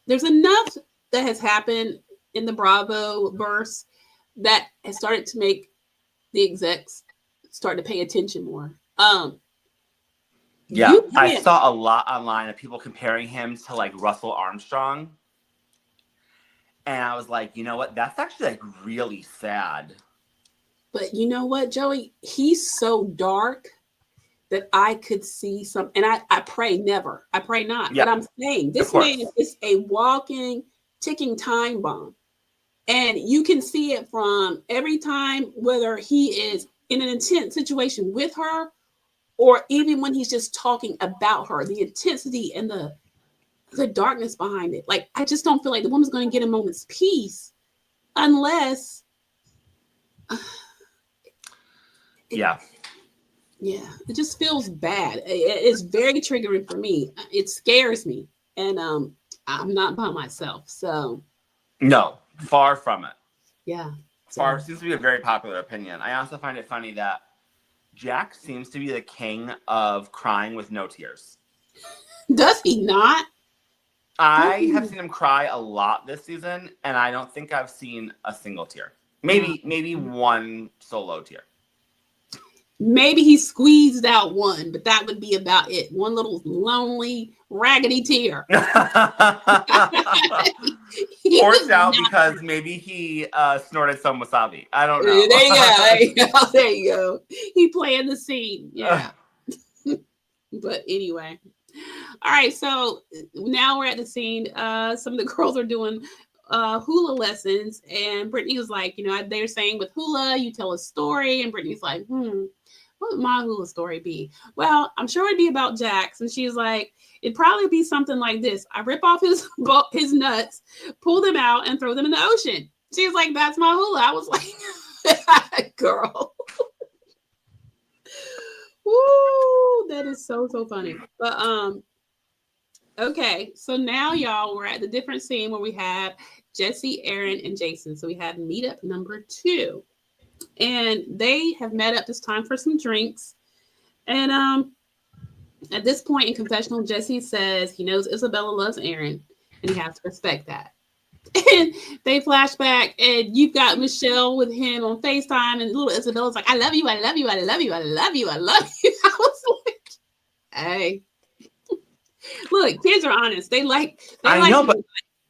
There's enough that has happened in the Bravo verse that has started to make the execs start to pay attention more. Yeah, I saw a lot online of people comparing him to, like, Russell Armstrong. And I was like, you know what? That's actually, like, really sad. But you know what, Joey? He's so dark that I could see some, and I pray never. I pray not. Yeah, but I'm saying this man is a walking, ticking time bomb. And you can see it from every time, whether he is in an intense situation with her, or even when he's just talking about her, the intensity and the darkness behind it. Like, I just don't feel like the woman's going to get a moment's peace unless... Yeah, it just feels bad. It's very triggering for me. It scares me, and I'm not by myself. So, no, far from it. Yeah, far seems to be a very popular opinion. I also find it funny that Jax seems to be the king of crying with no tears. Does he not? I have seen him cry a lot this season, and I don't think I've seen a single tear. Maybe one solo tear. Maybe he squeezed out one, but that would be about it. One little lonely, raggedy tear. Forced out because maybe he snorted some wasabi. I don't know. There you go. He playing the scene. Yeah. But anyway. All right. So now we're at the scene. Some of the girls are doing hula lessons, and Brittany was like, you know, they're saying with hula, you tell a story, and Brittany's like, what would my hula story be? Well, I'm sure it'd be about Jax. And she's like, it'd probably be something like this. I rip off his nuts, pull them out, and throw them in the ocean. She's like, that's my hula. I was like, girl. Woo, that is so funny. But Okay, so now y'all, we're at the different scene where we have Jesse, Aaron, and Jason. So we have meetup number 2. And they have met up this time for some drinks. And at this point in confessional, Jesse says he knows Isabella loves Aaron and he has to respect that. And they flash back, and you've got Michelle with him on FaceTime, and little Isabella's like, I love you, I love you, I love you, I love you, I love you. I was like, hey. Look, kids are honest. They know, but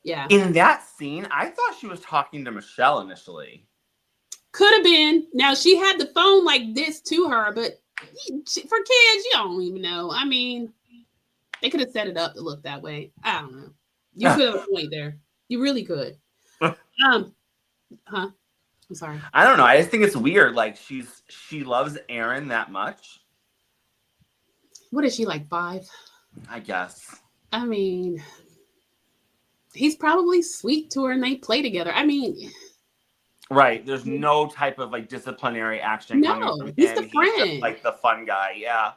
yeah. In that scene, I thought she was talking to Michelle initially. Could have been. Now, she had the phone like this to her, but for kids, you don't even know. I mean, they could have set it up to look that way. I don't know. You could have a point there. You really could. I'm sorry. I don't know. I just think it's weird. Like she loves Aaron that much. What is she, like 5? I guess. I mean, he's probably sweet to her and they play together. I mean, right. There's no type of like disciplinary action coming from him. He's the friend. He's just like the fun guy. Yeah.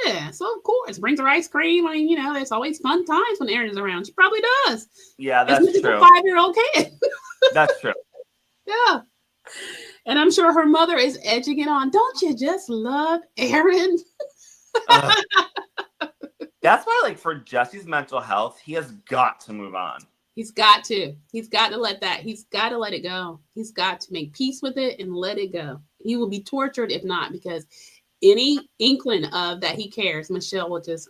Yeah. So of course, brings her ice cream. I mean, you know, there's always fun times when Aaron is around. She probably does. Yeah, that's true. A 5-year-old kid. That's true. Yeah. And I'm sure her mother is edging it on. Don't you just love Aaron? That's why, like, for Jesse's mental health, he has got to move on. He's got to. He's got to let it go. He's got to make peace with it and let it go. He will be tortured if not, because any inkling of that he cares, Michelle will just,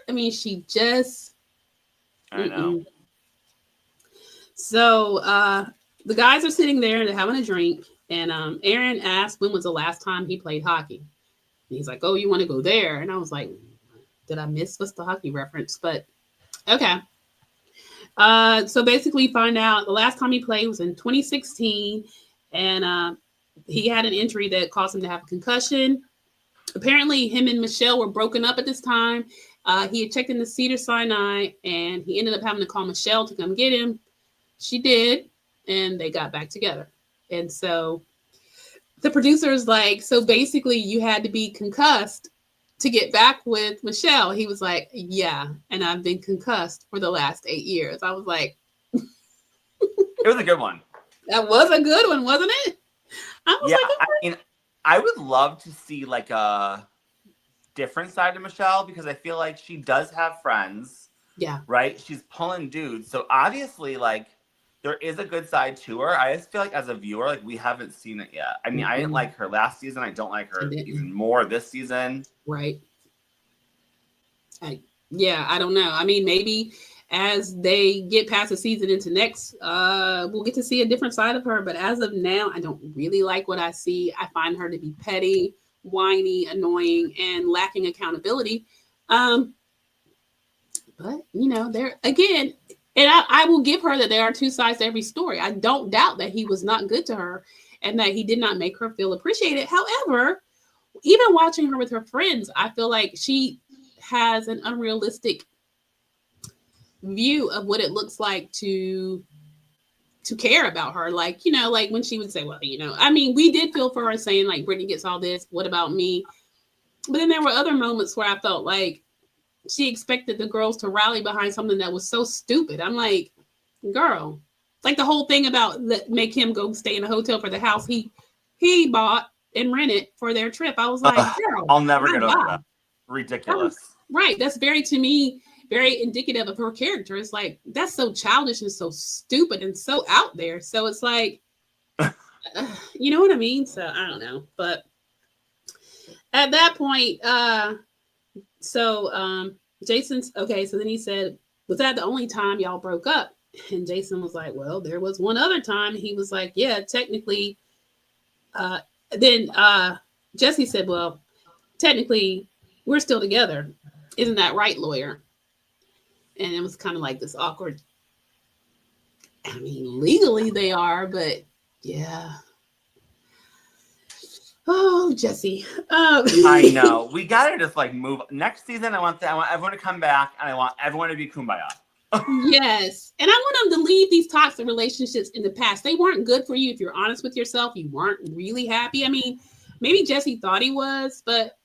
I mean, she just, I know. So the guys are sitting there, they're having a drink, and Aaron asked when was the last time he played hockey. And he's like, oh, you want to go there? And I was like, did I miss what's the hockey reference? But okay. So basically find out the last time he played was in 2016, and he had an injury that caused him to have a concussion. Apparently him and Michelle were broken up at this time. He had checked into Cedars-Sinai, and he ended up having to call Michelle to come get him. She did, and they got back together. And so the producer's like, so basically you had to be concussed to get back with Michelle. He was like, yeah, and I've been concussed for the last 8 years. I was like, it was a good one. That was a good one, wasn't it? I was like, I mean, I would love to see like a different side of Michelle, because I feel like she does have friends. Yeah. Right? She's pulling dudes. So obviously, like, there is a good side to her. I just feel like as a viewer, like, we haven't seen it yet. I mean, I didn't like her last season. I don't like her even more this season. Right. I don't know. I mean, maybe as they get past the season into next, we'll get to see a different side of her. But as of now, I don't really like what I see. I find her to be petty, whiny, annoying, and lacking accountability. But, you know, there again, and I will give her that there are two sides to every story. I don't doubt that he was not good to her and that he did not make her feel appreciated. However, even watching her with her friends, I feel like she has an unrealistic view of what it looks like to care about her. Like, you know, like when she would say, well, you know, I mean, we did feel for her saying like, Brittany gets all this. What about me? But then there were other moments where I felt like she expected the girls to rally behind something that was so stupid. I'm like, girl, like the whole thing about make him go stay in a hotel for the house he bought and rented for their trip. I was like, girl, I'll never get over that. Ridiculous. Right. That's to me, very indicative of her character. It's like, that's so childish and so stupid and so out there. So it's like, you know what I mean? So I don't know. But at that point, Jason's okay. So then he said, was that the only time y'all broke up? And Jason was like, well, there was one other time. He was like, yeah, technically. Then Jesse said, well, technically we're still together. Isn't that right, lawyer? And it was kind of like this awkward. I mean, legally they are, but yeah. Oh, Jesse. I know. We gotta just like move. Next season, I want everyone to come back, and I want everyone to be kumbaya. Yes. And I want them to leave these toxic relationships in the past. They weren't good for you. If you're honest with yourself, you weren't really happy. I mean, maybe Jesse thought he was, but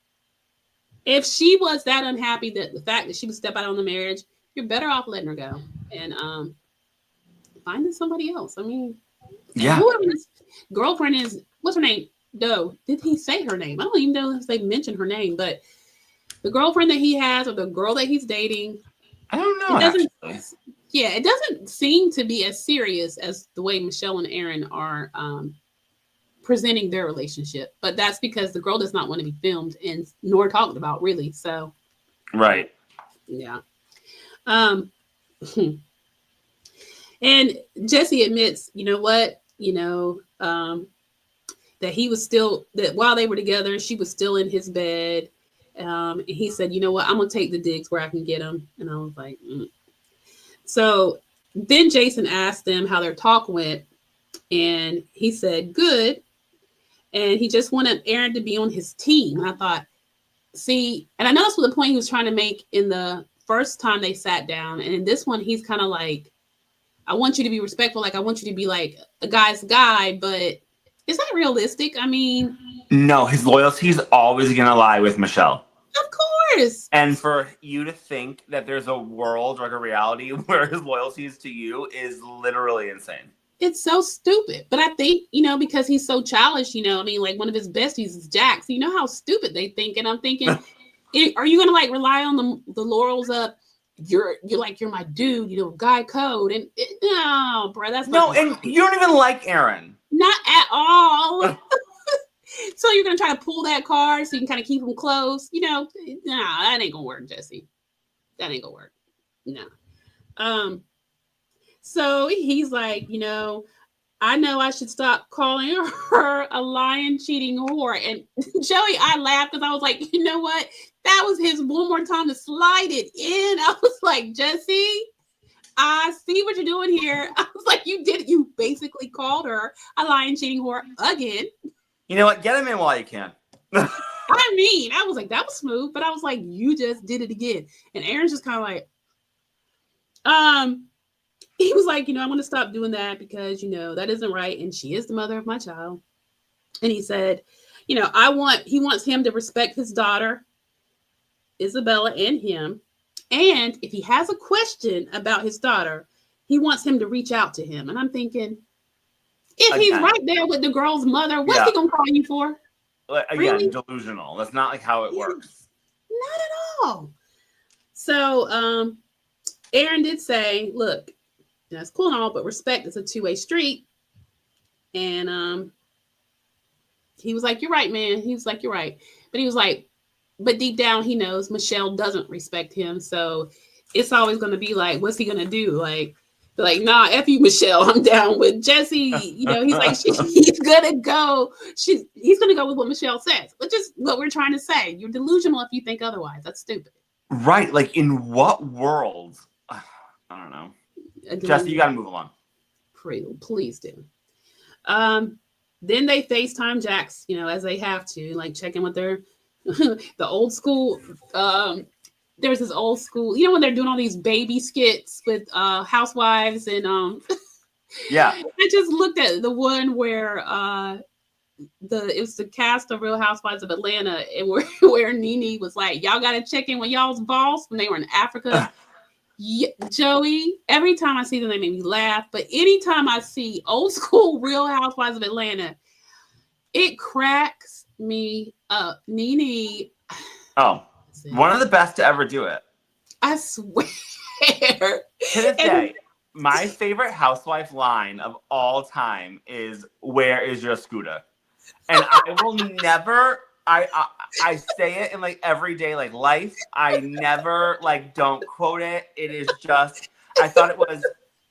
if she was that unhappy that the fact that she would step out on the marriage, you're better off letting her go and finding somebody else. I mean, and whoever his girlfriend is, what's her name? No, did he say her name? I don't even know if they mentioned her name, but the girlfriend that he has or the girl that he's dating, I don't know. It doesn't seem to be as serious as the way Michelle and Aaron are presenting their relationship. But that's because the girl does not want to be filmed and nor talked about, really. So, right, yeah. And Jesse admits, you know what, that he was still, that while they were together, she was still in his bed. And he said, you know what, I'm going to take the digs where I can get them. And I was like, So then Jason asked them how their talk went. And he said, good. And he just wanted Aaron to be on his team. And I thought, see, and I know that's what the point he was trying to make in the first time they sat down. And in this one, he's kind of like, I want you to be respectful. Like, I want you to be like a guy's guy, but is that realistic? I mean, no, his loyalty is always going to lie with Michelle. Of course. And for you to think that there's a world, like a reality, where his loyalty is to you is literally insane. It's so stupid. But I think, because he's so childish, I mean, like one of his besties is Jax. You know how stupid they think. And I'm thinking, are you going to like rely on the laurels of you're my dude, guy code? And no, bro, that's not. No, and you don't even like Aaron. Not at all. So you're going to try to pull that card so you can kind of keep him close. Nah, that ain't going to work, Jesse. That ain't going to work. No. So he's like, I know I should stop calling her a lying, cheating whore. And Joey, I laughed because I was like, you know what? That was his one more time to slide it in. I was like, Jesse, I see what you're doing here. I was like, you basically called her a lying, cheating whore again. You know what? Get him in while you can. I was like, that was smooth, but I was like, you just did it again. And Aaron's just kind of like, he was like, I want to stop doing that because, that isn't right. And she is the mother of my child. And he said, he wants him to respect his daughter, Isabella, and him. And if he has a question about his daughter, he wants him to reach out to him. And I'm thinking, if he's right there with the girl's mother, what's he going to call you for? Again, really? Delusional. That's not like how it works. Not at all. So Aaron did say, look, that's cool and all, but respect is a two-way street. And he was like, you're right, man. He was like, you're right. But he was like, but deep down, he knows Michelle doesn't respect him. So it's always going to be like, what's he going to do? Like, nah, F you, Michelle. I'm down with Jesse. He's like, he's going to go. He's going to go with what Michelle says, which is what we're trying to say. You're delusional if you think otherwise. That's stupid. Right. Like, in what world? I don't know. Jesse, you got to move along. Please do. Then they FaceTime Jax, as they have to, like check in with their, the old school. There was this old school, when they're doing all these baby skits with housewives and yeah. I just looked at the one where it was the cast of Real Housewives of Atlanta and where Nene was like, y'all gotta check in with y'all's boss when they were in Africa. Yeah, Joey, every time I see them, they make me laugh. But anytime I see old school Real Housewives of Atlanta, it cracks me up. Nene. Oh. One of the best to ever do it. I swear. To this day, my favorite housewife line of all time is, where is your scooter? And I will never, I say it in like everyday like life. I never like don't quote it. It is just, I thought it was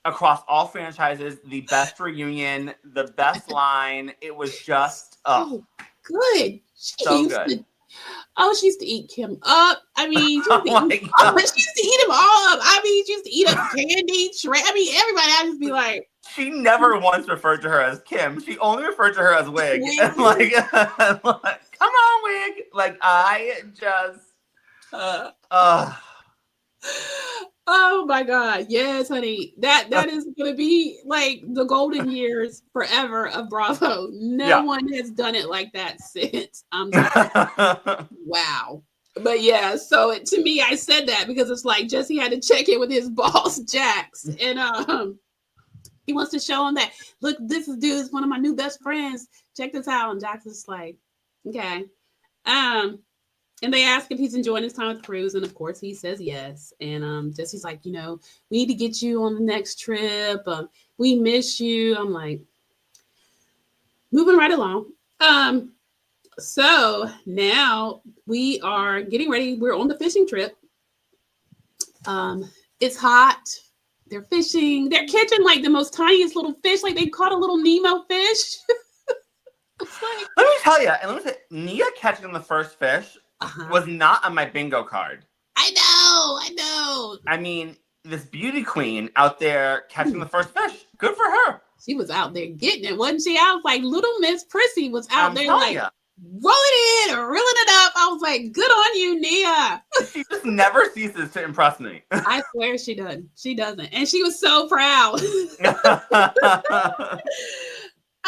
across all franchises, the best reunion, the best line. It was just, good. So good. She used to eat Kim up. I mean, she used to eat him all up. I mean, she used to eat up Candy, Trey. I mean, everybody. I just be like, she never once referred to her as Kim. She only referred to her as Wig. And like, come on, Wig. Like, I just, Oh my God. Yes, honey. That is going to be like the golden years forever of Bravo. No one has done it like that since. Wow. But yeah, so to me, I said that because it's like Jesse had to check in with his boss, Jax, and he wants to show him that, look, this dude is one of my new best friends. Check this out. And Jax is like, okay. And they ask if he's enjoying his time with Cruz, and of course he says yes. And Jesse's like, we need to get you on the next trip. We miss you. I'm like, moving right along. So now we are getting ready. We're on the fishing trip. It's hot. They're fishing. They're catching like the most tiniest little fish. Like they caught a little Nemo fish. Let me tell you, and let me say, Nia catching the first fish was not on my bingo card. I know. I mean, this beauty queen out there catching the first fish. Good for her. She was out there getting it, wasn't she? I was like, little Miss Prissy was out there like rolling it in or reeling it up. I was like, good on you, Nia. She just never ceases to impress me. I swear she doesn't. She doesn't. And she was so proud.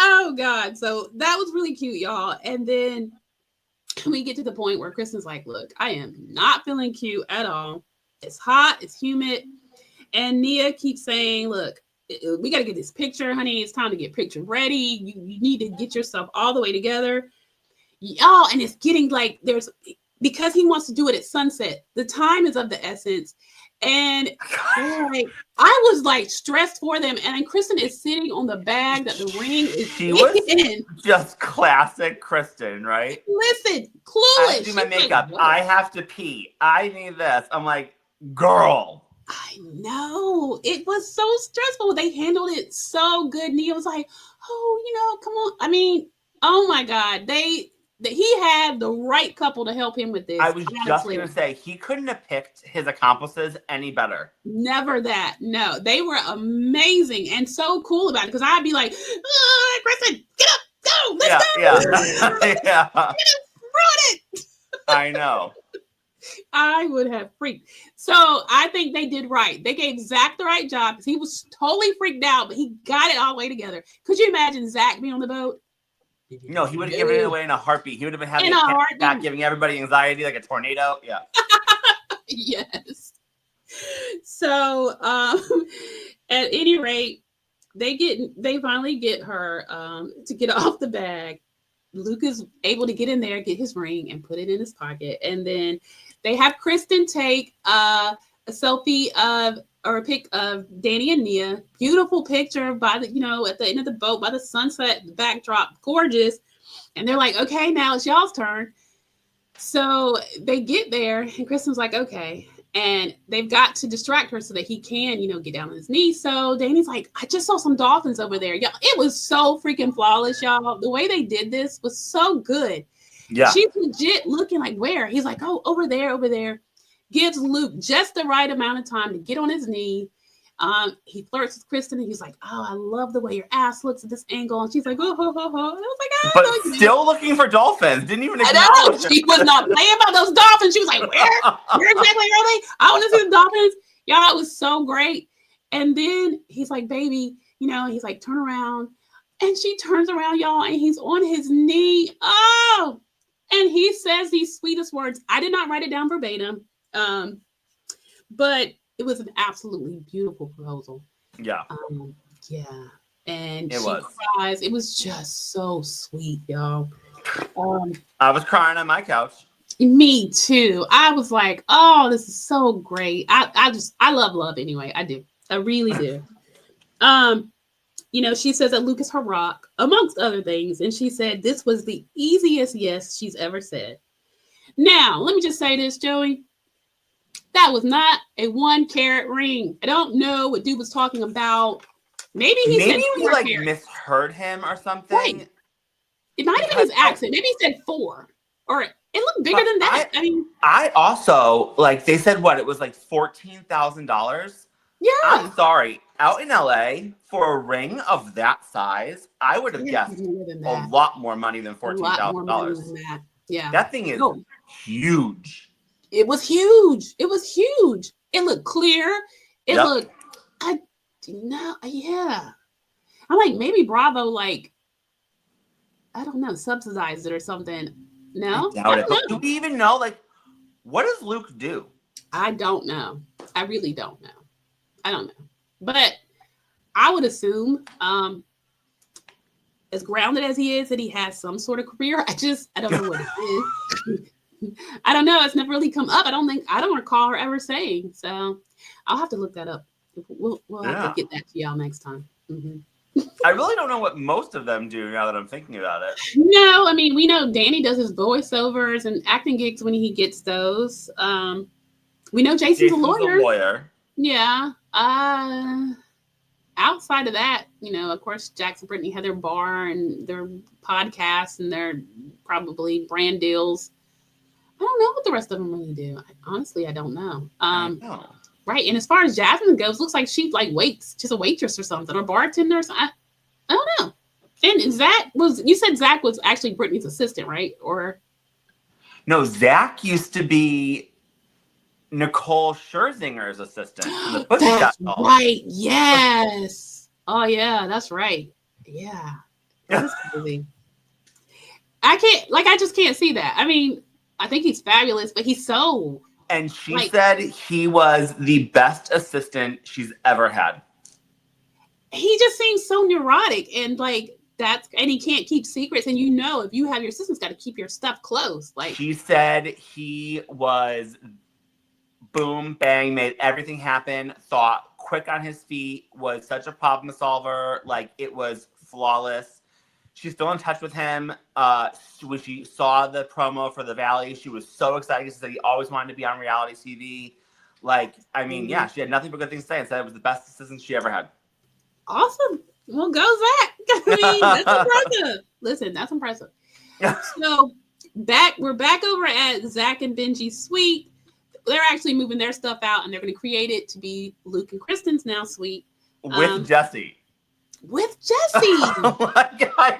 Oh, God. So that was really cute, y'all. And then we get to the point where Kristen's like, look, I am not feeling cute at all. It's hot. It's humid. And Nia keeps saying, look, we got to get this picture, honey. It's time to get picture ready. You need to get yourself all the way together. Y'all, and it's getting like because he wants to do it at sunset. The time is of the essence. And like, I was like stressed for them. And then Kristen is sitting on the bag that the ring is in. Just classic Kristen, right? Listen, clueless. I have to do my makeup. Like, I have to pee. I need this. I'm like, girl. I know. It was so stressful. They handled it so good. Nia was like, oh, come on. I mean, oh my God. He had the right couple to help him with this. I was just going to say, he couldn't have picked his accomplices any better. Never that. No, they were amazing and so cool about it. Because I'd be like, Kristen, get up, go, let's go. Yeah. Run it. I know. I would have freaked. So I think they did right. They gave Zach the right job because he was totally freaked out, but he got it all the way together. Could you imagine Zach being on the boat? No, he would have given it away in a heartbeat. He would have been having a attack, giving everybody anxiety like a tornado. Yeah. Yes. So, at any rate, they finally get her to get off the bag. Luke is able to get in there, get his ring, and put it in his pocket. And then they have Kristen take a selfie or a pic of Danny and Nia. Beautiful picture by the, at the end of the boat by the sunset, the backdrop, gorgeous. And they're like, okay, now it's y'all's turn. So they get there and Kristen's like, okay. And they've got to distract her so that he can, get down on his knees. So Danny's like, I just saw some dolphins over there. Y'all, it was so freaking flawless, y'all. The way they did this was so good. Yeah. She's legit looking like, where? He's like, oh, over there. Gives Luke just the right amount of time to get on his knee. He flirts with Kristen and he's like, oh, I love the way your ass looks at this angle. And she's like, oh, ho, ho, ho. And I was like, but still looking for dolphins. Didn't even acknowledge it. She was not playing about those dolphins. She was like, where exactly are they? I want to see the dolphins. Y'all, it was so great. And then he's like, baby, he's like, turn around. And she turns around, y'all, and he's on his knee. Oh, and he says these sweetest words. I did not write it down verbatim. But it was an absolutely beautiful proposal. Yeah. Yeah. And she cries. It was just so sweet, y'all. I was crying on my couch. Me too. I was like, oh, this is so great. I love anyway. I do. I really do. She says that Luke is her rock, amongst other things. And she said this was the easiest yes she's ever said. Now, let me just say this, Joey. That was not a 1-carat ring. I don't know what dude was talking about. Maybe we misheard him or something. Right. It might have been his accent. Maybe he said 4. Or it looked bigger than that. I also they said what? It was like $14,000. Yeah. I'm sorry. Out in LA for a ring of that size, I would have guessed a lot more money than $14,000. Yeah. That thing is huge. It was huge. It looked clear. It looked, yeah. I'm like, maybe Bravo, I don't know, subsidized it or something. No? I doubt it. But do we even know, What does Luke do? I don't know. I really don't know. I don't know. But I would assume, as grounded as he is, that he has some sort of career. I don't know what it is. I don't know. It's never really come up. I don't recall her ever saying. So I'll have to look that up. We'll have to get that to y'all next time. Mm-hmm. I really don't know what most of them do now that I'm thinking about it. No, I mean, we know Danny does his voiceovers and acting gigs when he gets those. We know Jason's a lawyer. Yeah. Outside of that, of course, Jax and Brittany had their bar and their podcast and their probably brand deals. I don't know what the rest of them really do. Honestly, I don't know. I know. Right. And as far as Jasmine goes, looks like she's like just a waitress or something, or bartender or something. I don't know. And you said Zach was actually Brittany's assistant, right? Or no, Zach used to be Nicole Scherzinger's assistant in the Pussycat Dolls. Right. Yes. Oh yeah, that's right. Yeah. That's crazy. I just can't see that. I mean, I think he's fabulous, but he's so. And she said he was the best assistant she's ever had. He just seems so neurotic and and he can't keep secrets. And if you have your assistants, got to keep your stuff close. She said he was boom, bang, made everything happen, thought quick on his feet, was such a problem solver. It was flawless. She's still in touch with him. When she saw the promo for the Valley, she was so excited. She said he always wanted to be on reality TV. She had nothing but good things to say and said it was the best assistant she ever had. Awesome. Well, go Zach. I mean, that's impressive. Listen, that's impressive. So we're back over at Zach and Benji's suite. They're actually moving their stuff out and they're going to create it to be Luke and Kristen's now suite. With Jesse. With Jesse. Oh my God.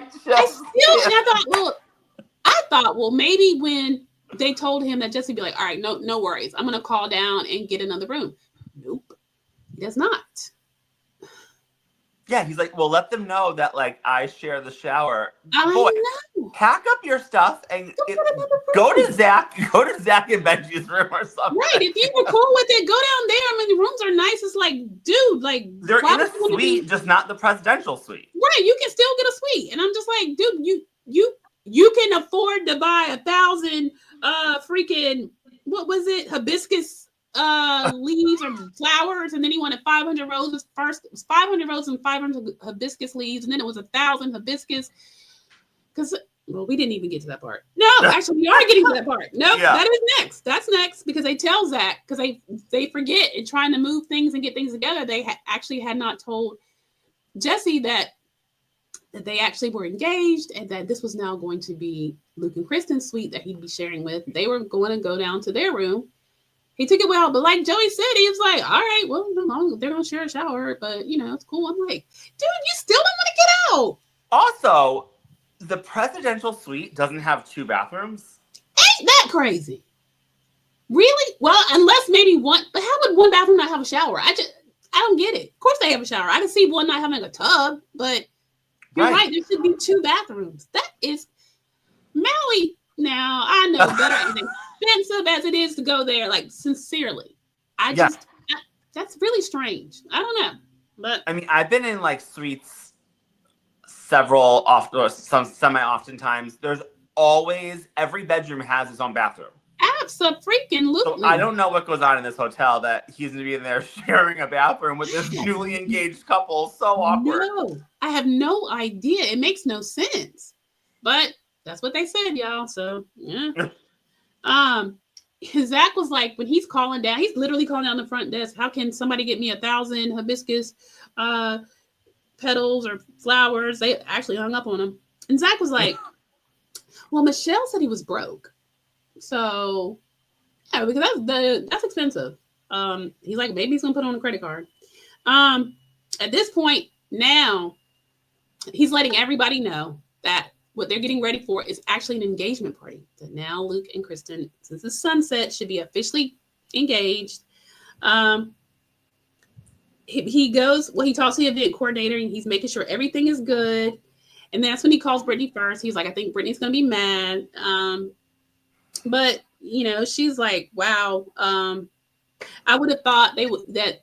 I thought, maybe when they told him that Jesse be like, all right, no worries. I'm going to call down and get another room. Nope. He does not. Yeah, he's like, well, let them know that I share the shower. I know. Pack up your stuff and go to Zach and Benji's room or something. Right. If you were cool with it, go down there. I mean, the rooms are nice. It's dude, they're in a suite, just not the presidential suite. Right. You can still get a suite. And I'm just like, dude, you can afford to buy 1,000 freaking, what was it? Hibiscus leaves or flowers, and then he wanted 500 roses first. It was 500 roses and 500 hibiscus leaves, and then it was 1,000 hibiscus. Because we didn't even get to that part. No, actually, we are getting to that part. No, That is next. That's next because they tell Zach because they forget and trying to move things and get things together. They actually had not told Jesse that they actually were engaged and that this was now going to be Luke and Kristen's suite that he'd be sharing with. They were going to go down to their room. He took it well, but like Joey said, he was like, all right, well, they're going to share a shower, but, it's cool. I'm like, dude, you still don't want to get out. Also, the presidential suite doesn't have 2 bathrooms. Ain't that crazy? Really? Well, unless maybe one, but how would one bathroom not have a shower? I don't get it. Of course they have a shower. I can see one not having a tub, but you're right. There should be 2 bathrooms. That is Maui. Now, I know better and expensive as it is to go there, sincerely. That's really strange. I don't know. But I mean, I've been in suites several some semi-often times. There's always, every bedroom has its own bathroom. Absolutely. So I don't know what goes on in this hotel that he's going to be in there sharing a bathroom with this newly engaged couple. So awkward. No, I have no idea. It makes no sense. But that's what they said, y'all. So, yeah. Zach was like, when he's calling down, he's literally calling down the front desk. How can somebody get me 1,000 hibiscus petals or flowers? They actually hung up on him. And Zach was like, well, Michelle said he was broke. So, yeah, because that's expensive. He's like, maybe he's going to put on a credit card. At this point now, he's letting everybody know that what they're getting ready for is actually an engagement party. So now Luke and Kristen, since the sunset, should be officially engaged. He talks to the event coordinator and he's making sure everything is good. And that's when he calls Brittany first. He's like, I think Brittany's going to be mad. But she's like, wow, I would have thought that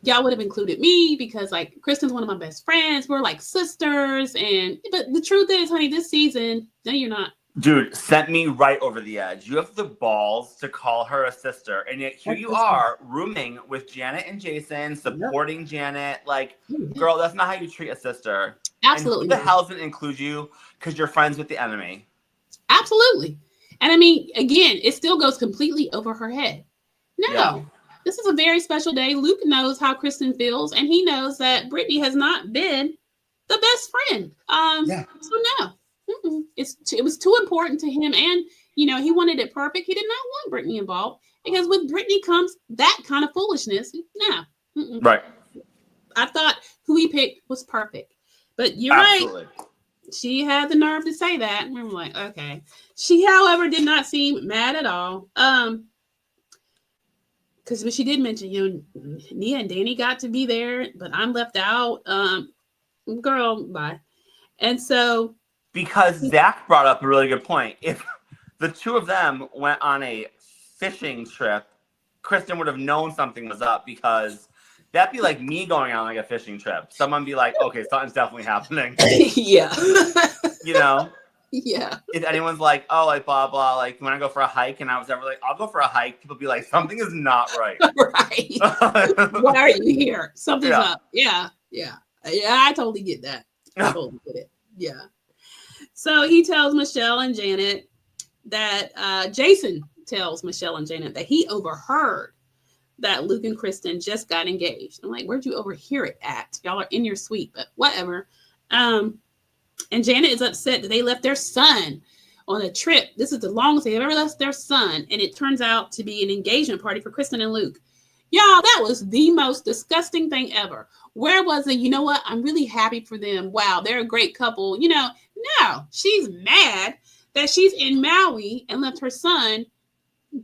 y'all would have included me because like Kristen's one of my best friends. We're like sisters. But the truth is, honey, this season, no, you're not. Dude, sent me right over the edge. You have the balls to call her a sister. And yet here you are rooming with Janet and Jason, supporting Janet. Like, girl, that's not how you treat a sister. Absolutely. And who the hell doesn't include you because you're friends with the enemy? Absolutely. And I mean, again, it still goes completely over her head. No. Yeah. This is a very special day. Luke knows how Kristen feels, and he knows that Brittany has not been the best friend. So no. It was too important to him, and he wanted it perfect. He did not want Brittany involved because with Brittany comes that kind of foolishness. No, right. I thought who he picked was perfect, but you're right. She had the nerve to say that. And we're like, okay. She, however, did not seem mad at all. Because she did mention, Nia and Danny got to be there, but I'm left out. Girl, bye. And so. Because Zach brought up a really good point. If the two of them went on a fishing trip, Kristen would have known something was up because that'd be like me going on like a fishing trip. Someone be like, okay, something's definitely happening. Yeah. Yeah. If anyone's like, oh, like blah, blah, like you want to go for a hike? And I was ever like, I'll go for a hike. People be like, something is not right. Right. Why are you here? Something's up. Yeah. I totally get that. I totally get it. Yeah. So he tells Michelle and Janet that Jason tells Michelle and Janet that he overheard that Luke and Kristen just got engaged. I'm like, where'd you overhear it at? Y'all are in your suite, but whatever. And Janet is upset that they left their son on a trip. This is the longest they've ever left their son. And it turns out to be an engagement party for Kristen and Luke. Y'all, that was the most disgusting thing ever. Where was it? You know what? I'm really happy for them. Wow, they're a great couple. No, she's mad that she's in Maui and left her son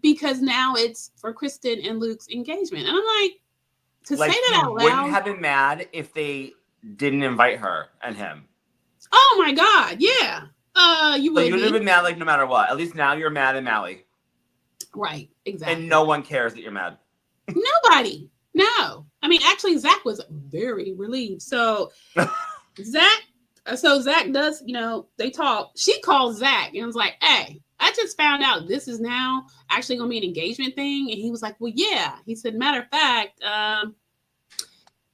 because now it's for Kristen and Luke's engagement. And I'm like, say that out loud. Wouldn't have been mad if they didn't invite her and him. Oh my God, yeah. You would have been mad like no matter what. At least now you're mad in Maui. Right, exactly. And no one cares that you're mad. Nobody. No. I mean, actually, Zach was very relieved. So Zach does, they talk. She calls Zach and was like, hey, I just found out this is now actually going to be an engagement thing. And he was like, well, yeah. He said, matter of fact,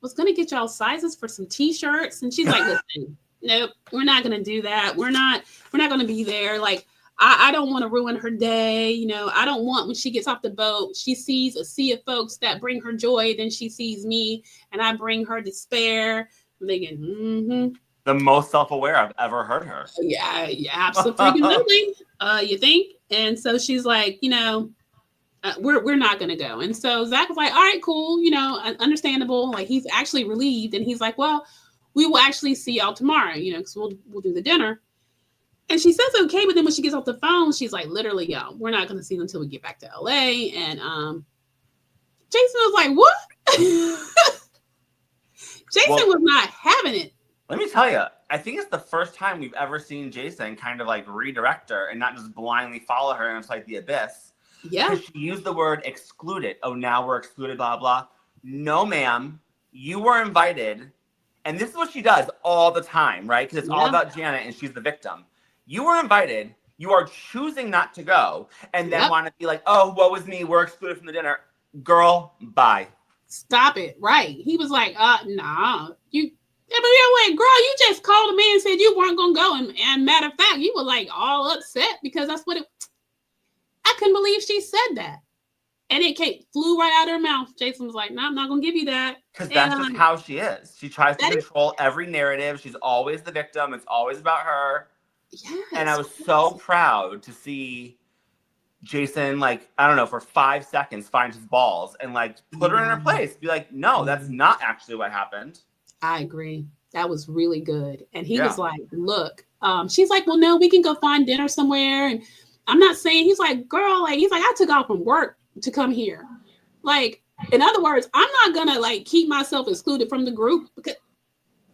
was going to get y'all sizes for some t-shirts. And she's like, listen, nope, we're not going to do that. We're not going to be there. Like, I don't want to ruin her day. I don't want when she gets off the boat, she sees a sea of folks that bring her joy. Then she sees me and I bring her despair. I'm thinking, The most self-aware I've ever heard her. Yeah, absolutely. You think? And so she's like, we're not going to go. And so Zach was like, all right, cool. Understandable. Like he's actually relieved. And he's like, well, we will actually see y'all tomorrow, because we'll do the dinner. And she says okay, but then when she gets off the phone, she's like, literally, y'all, we're not going to see them until we get back to LA. And Jason was like, what? Jason was not having it. Let me tell you, I think it's the first time we've ever seen Jason kind of like redirect her and not just blindly follow her and it's like the abyss. Yeah. Because she used the word excluded. Oh, now we're excluded, blah, blah. No, ma'am. You were invited. And this is what she does all the time, right? Because it's all about Janet and she's the victim. You were invited. You are choosing not to go. And then want to be like, oh, woe is me. We're excluded from the dinner. Girl, bye. Stop it. Right. He was like, nah. Girl, you just called a man and said you weren't going to go. And matter of fact, you were like all upset because that's what I couldn't believe she said that. And it flew right out of her mouth. Jason was like, no, I'm not going to give you that. Because that's just how she is. She tries to control every narrative. She's always the victim. It's always about her. Yes. And I was so proud to see Jason, like, I don't know, for 5 seconds find his balls and like put her in her place. Be like, no, that's not actually what happened. I agree. That was really good. And he was like, look, she's like, well, no, we can go find dinner somewhere. And I'm not saying, he's like, girl, like, he's like, I took off from work to come here. Like, in other words, I'm not going to like keep myself excluded from the group because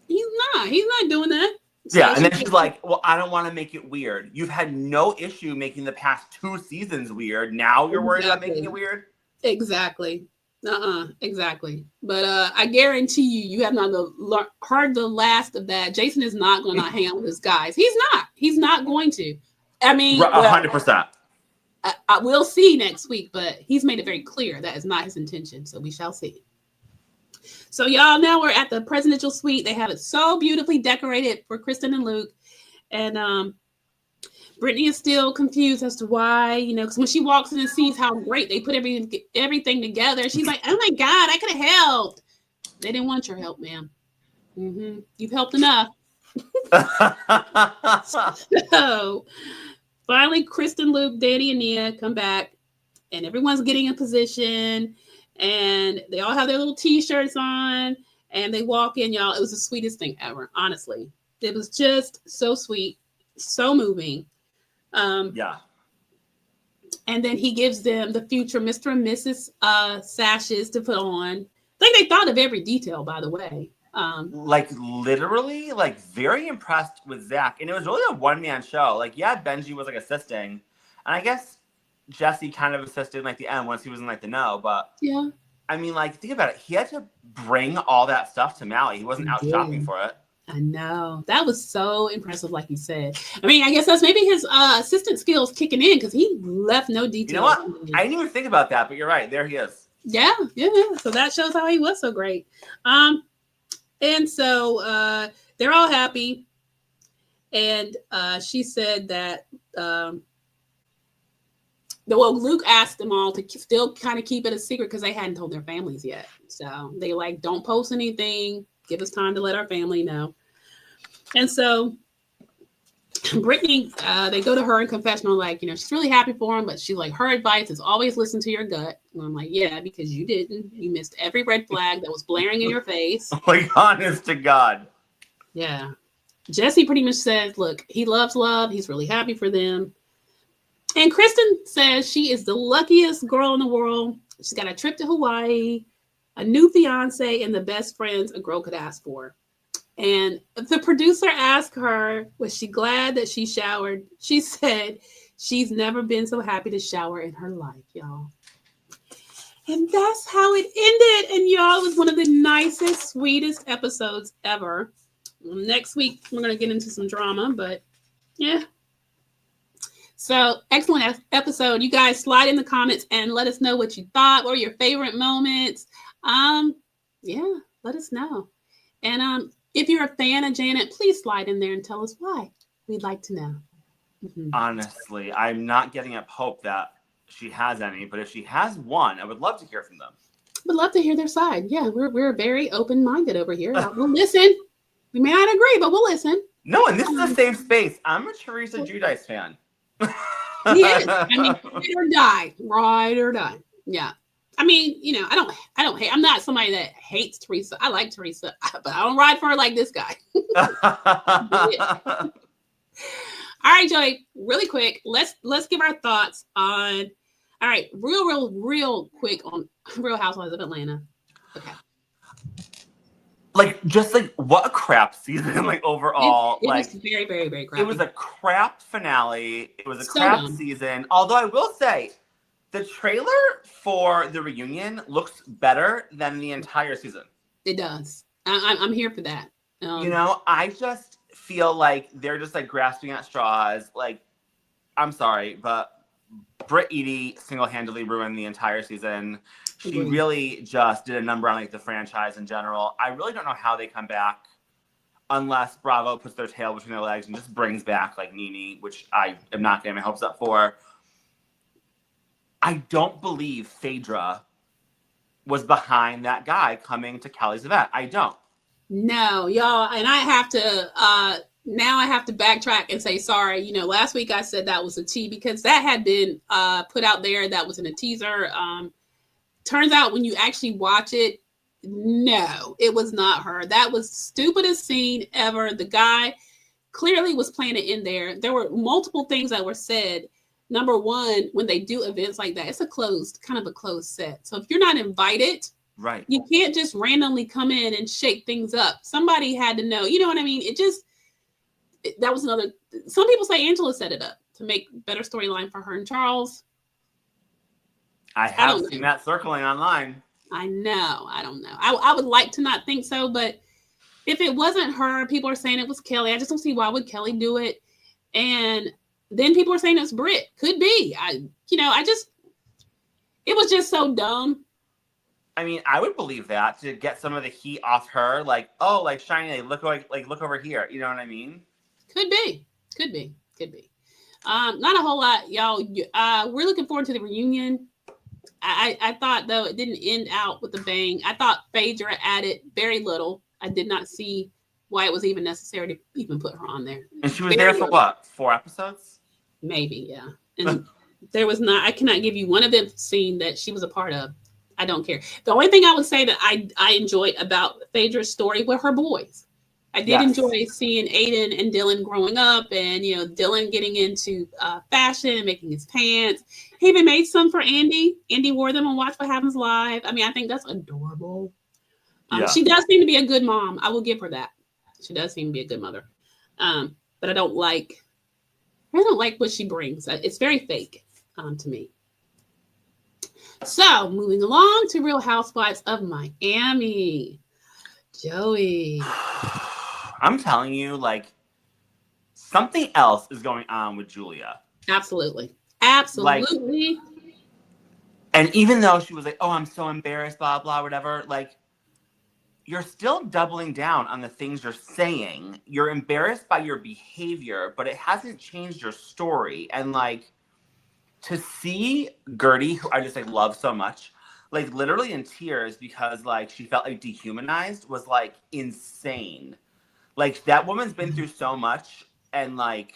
he's not doing that. So and then she's like, well, I don't want to make it weird. You've had no issue making the past 2 seasons weird. Now you're worried about making it weird? Exactly. Exactly. But I guarantee you have not heard the last of that. Jason is not going to not hang out with his guys. He's not going to. I mean, 100%. I will see next week, but he's made it very clear that is not his intention. So we shall see. So y'all, now we're at the presidential suite. They have it so beautifully decorated for Kristen and Luke. And Brittany is still confused as to why, because when she walks in and sees how great they put everything together, she's like, oh my God, I could have helped. They didn't want your help, ma'am. Mm-hmm. You've helped enough. So finally, Kristen, Luke, Danny, and Nia come back, and everyone's getting in position, and they all have their little T-shirts on, and they walk in, y'all. It was the sweetest thing ever, honestly. It was just so sweet, so moving. Yeah. And then he gives them the future Mr. and Mrs. Sashes to put on. I think they thought of every detail, by the way. Literally, very impressed with Zach. And it was really a one-man show. Benji was assisting. And I guess Jesse kind of assisted in the end once he was in the know. But yeah. I mean, think about it. He had to bring all that stuff to Maui. He wasn't out shopping for it. I know. That was so impressive, like you said. I mean, I guess that's maybe his assistant skills kicking in because he left no details. You know what? I didn't even think about that, but you're right. There he is. Yeah. So that shows how he was so great. And so they're all happy. And she said that, Luke asked them all to still kind of keep it a secret because they hadn't told their families yet. So they don't post anything. Give us time to let our family know. And so Brittany, they go to her in confessional, she's really happy for him, but she's her advice is always listen to your gut. And I'm like, yeah, because you didn't. You missed every red flag that was blaring in your face. Honest to God. Yeah. Jesse pretty much says, look, he loves love. He's really happy for them. And Kristen says she is the luckiest girl in the world. She's got a trip to Hawaii, a new fiance, and the best friends a girl could ask for. And the producer asked her, was she glad that she showered? She said she's never been so happy to shower in her life, y'all. And that's how it ended. And y'all, it was one of the nicest, sweetest episodes ever. Next week, we're going to get into some drama, but yeah. So excellent episode. You guys slide in the comments and let us know what you thought. What were your favorite moments? Yeah, let us know. And if you're a fan of Janet, please slide in there and tell us why. We'd like to know. Mm-hmm. Honestly, I'm not getting up hope that she has any, but if she has one, I would love to hear from them. Would love to hear their side. Yeah, we're very open-minded over here. We'll listen. We may not agree, but we'll listen. No, and this is a safe space. I'm a Teresa Giudice fan. He is. I mean, ride or die. Yeah. I mean, I don't hate. I'm not somebody that hates Teresa. I like Teresa, but I don't ride for her like this guy. All right, Joey, really quick. Let's give our thoughts on. All right, real quick on Real Housewives of Atlanta. Okay. What a crap season, overall. It was very, very, very crap. It was a crap finale. It was a crap season. Although I will say, the trailer for the reunion looks better than the entire season. It does. I'm here for that. I just feel like they're just grasping at straws. I'm sorry, but Britt Edie single-handedly ruined the entire season. She really just did a number on the franchise in general. I really don't know how they come back unless Bravo puts their tail between their legs and just brings back Nene, which I am not getting my hopes up for. I don't believe Phaedra was behind that guy coming to Kelly's event. I don't. No, y'all, and I have to now I have to backtrack and say sorry. Last week I said that was a tea because that had been put out there. That was in a teaser. Turns out when you actually watch it, no, it was not her. That was stupidest scene ever. The guy clearly was playing it in there. There were multiple things that were said. Number one, when they do events like that, it's a closed set. So if you're not invited, right, you can't just randomly come in and shake things up. Somebody had to know. You know what I mean? that was another. Some people say Angela set it up to make better storyline for her and Charles. I have seen that circling online. I know. I don't know. I would like to not think so, but if it wasn't her, people are saying it was Kelly. I just don't see why would Kelly do it. And then people are saying it's Britt. Could be. It was just so dumb. I mean, I would believe that to get some of the heat off her. Like, oh, like Shiny, look over here. You know what I mean? Could be. Not a whole lot, y'all. We're looking forward to the reunion. I thought, though, it didn't end out with a bang. I thought Phaedra added very little. I did not see why it was even necessary to even put her on there. And she was there for what? 4 episodes? Maybe, yeah. And there was not. I cannot give you one event scene that she was a part of. I don't care. The only thing I would say that I enjoyed about Phaedra's story were her boys. I did enjoy seeing Aiden and Dylan growing up, and Dylan getting into fashion and making his pants. He even made some for Andy. Andy wore them on Watch What Happens Live. I mean, I think that's adorable. She does seem to be a good mom. I will give her that. She does seem to be a good mother. But I don't like what she brings. It's very fake to me. So moving along to Real Housewives of Miami. Joey. I'm telling you, like, something else is going on with Julia. Absolutely. Like, and even though she was like, oh, I'm so embarrassed, blah, blah, whatever, like, you're still doubling down on the things you're saying. You're embarrassed by your behavior, but it hasn't changed your story. And, like, to see Guerdy, who I just, like, love so much, like, literally in tears because, like, she felt, like, dehumanized was, like, insane. Like, that woman's been through so much, and, like...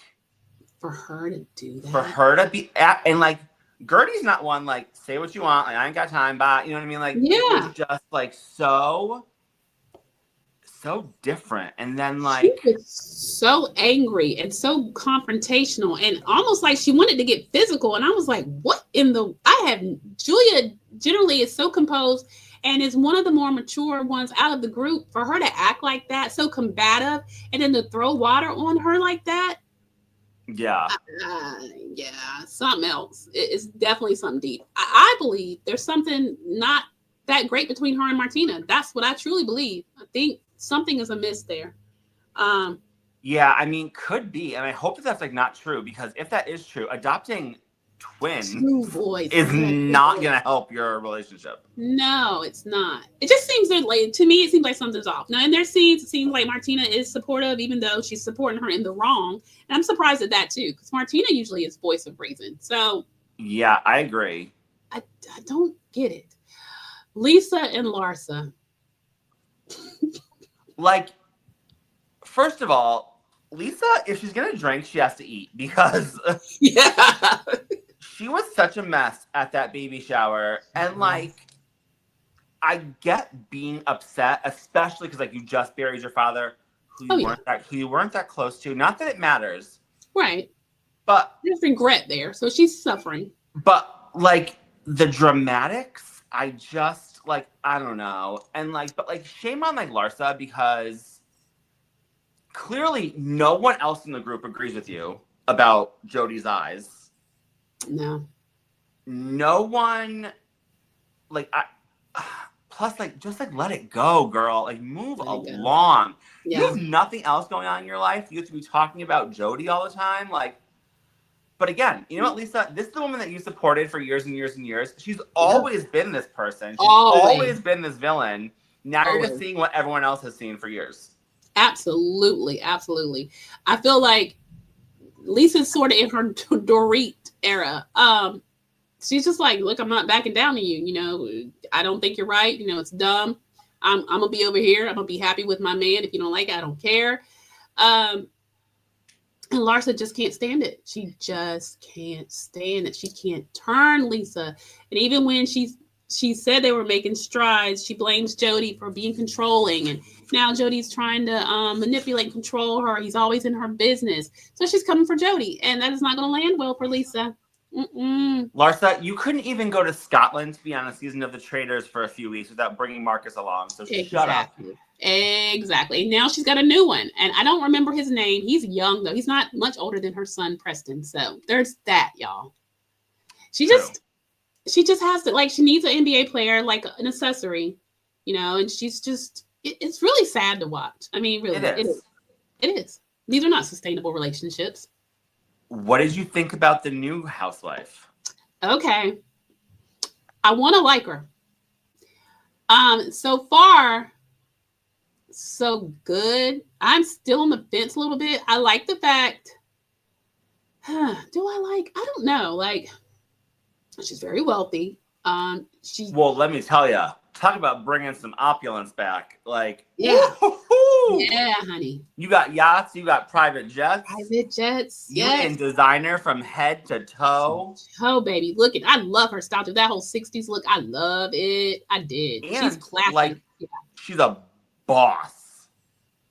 For her to do that. For her to be... And, like, Guerdy's not one, like, say what you want, like, I ain't got time, bye. You know what I mean? Like, It was just, like, so different. And then, like... She was so angry and so confrontational, and almost like she wanted to get physical, and I was like, what in the... Julia generally is so composed and is one of the more mature ones out of the group. For her to act like that, so combative, and then to throw water on her like that. Yeah. Something else. It's definitely something deep. I believe there's something not that great between her and Martina. That's what I truly believe. I think something is amiss there. Yeah, I mean, could be. And I hope that that's, like, not true, because if that is true, adopting twins is not going to help your relationship. No, it's not. It just seems that, like, to me, it seems like something's off. Now, in their scenes, it seems like Martina is supportive, even though she's supporting her in the wrong. And I'm surprised at that, too, because Martina usually is voice of reason. So, yeah, I agree. I don't get it. Lisa and Larsa. Like, first of all, Lisa, if she's going to drink, she has to eat, because... Yeah. She was such a mess at that baby shower. And, like, I get being upset, especially because, like, you just buried your father, who you weren't that close to. Not that it matters. Right. But there's regret there. So she's suffering. But, like, the dramatics, I just, like, I don't know. And, like, but, like, shame on, like, Larsa, because clearly no one else in the group agrees with you about Jody's eyes. No one, like, plus, like, just, like, let it go, girl. Like, move along. Yeah. You have nothing else going on in your life. You have to be talking about Jody all the time. Like, but again, you know what, Lisa? This is the woman that you supported for years and years and years. She's always been this person. She's always been this villain. Now you're just seeing what everyone else has seen for years. Absolutely. Absolutely. I feel like Lisa's sort of in her Dorit era. She's just like, look, I'm not backing down to you. You know, I don't think you're right. You know, it's dumb. I'm going to be over here. I'm going to be happy with my man. If you don't like it, I don't care. And Larsa just can't stand it. She just can't stand it. She can't turn Lisa. And even when she said they were making strides, she blames Jody for being controlling. And now Jody's trying to manipulate and control her. He's always in her business. So she's coming for Jody. And that is not going to land well for Lisa. Larsa, you couldn't even go to Scotland to be on a season of The Traitors for a few weeks without bringing Marcus along. So shut up. Exactly. Now she's got a new one, and I don't remember his name. He's young though. He's not much older than her son Preston. So there's that, y'all. She True. she just has to, like, she needs an NBA player, like an accessory, and she's just it's really sad to watch. I mean, really, It is. It is. These are not sustainable relationships. What did you think about the new housewife? Okay. I want to like her. So far, so good. I'm still on the fence a little bit. I like the fact, do I don't know. Like, she's very wealthy. Well, let me tell you, talk about bringing some opulence back. Like, yeah, woo-hoo-hoo. Yeah, honey. You got yachts, you got private jets. Private jets. You Yes. in designer from head to toe. Oh, baby. Look at, I love her style. That whole 60s look. I love it. I did. And she's classy. Like, she's a boss.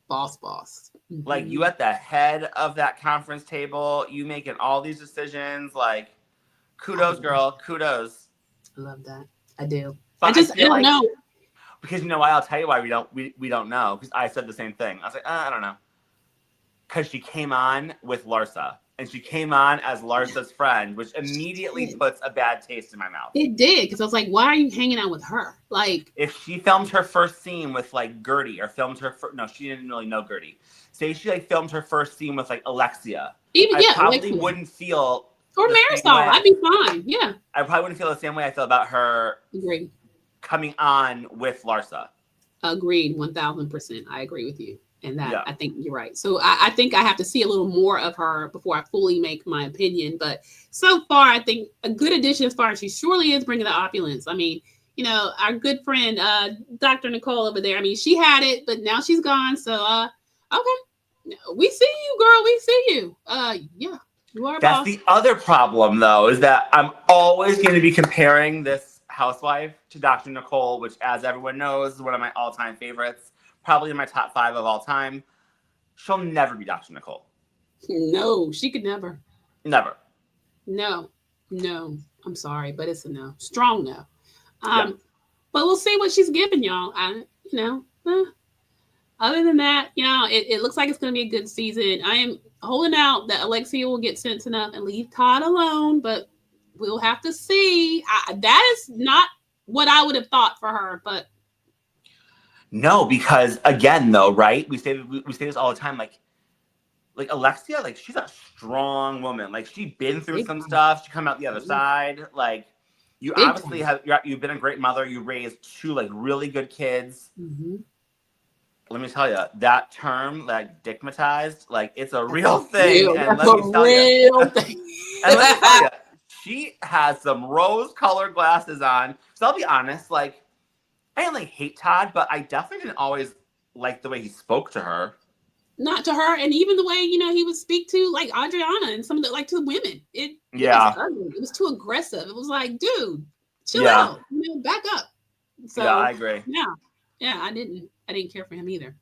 Boss. Mm-hmm. Like, you at the head of that conference table, you making all these decisions. Like, kudos, girl. Kudos. I love that. I do. But I don't know. Because you know why? I'll tell you why we don't know. Because I said the same thing. I was like, I don't know. Because she came on with Larsa. And she came on as Larsa's friend, which immediately puts a bad taste in my mouth. It did. Because I was like, why are you hanging out with her? Like, if she filmed her first scene with like Guerdy, or filmed her no, she didn't really know Guerdy. Say she like filmed her first scene with like Alexia. I probably wouldn't feel. Or Marisol. I'd be fine. Yeah. I probably wouldn't feel the same way I feel about her. Agreed. Coming on with Larsa. Agreed. 1000%. I agree with you. And that, I think you're right. So I think I have to see a little more of her before I fully make my opinion. But so far, I think a good addition as far as she surely is bringing the opulence. I mean, our good friend, Dr. Nicole over there, I mean, she had it, but now she's gone. So, okay. We see you, girl. We see you. Yeah, you are. That's the other problem, though, is that I'm always going to be comparing this housewife to Dr. Nicole, which, as everyone knows, is one of my all-time favorites. Probably in my top 5 of all time. She'll never be Dr. Nicole. No, she could never. Never. No. I'm sorry, but it's a no. Strong no. But we'll see what she's giving y'all. Other than that, it looks like it's going to be a good season. I am holding out that Alexia will get sense enough and leave Todd alone, but we'll have to see. That is not what I would have thought for her, but. No, because again, though, right? We say this all the time. Like Alexia, like, she's a strong woman. Like, she's been through some stuff. She come out the other side. like, you obviously you've been a great mother. You raised 2 like really good kids. Mm-hmm. Let me tell you, that term, like, dickmatized, like, it's a real thing. And let me tell you, she has some rose-colored glasses on. So I'll be honest, like, I didn't like hate Todd, but I definitely didn't always like the way he spoke to her. Not to her, and even the way he would speak to like Adriana and some of the to the women. It was ugly. It was too aggressive. It was like, dude, chill out, back up. So yeah, I agree. Yeah, I didn't care for him either.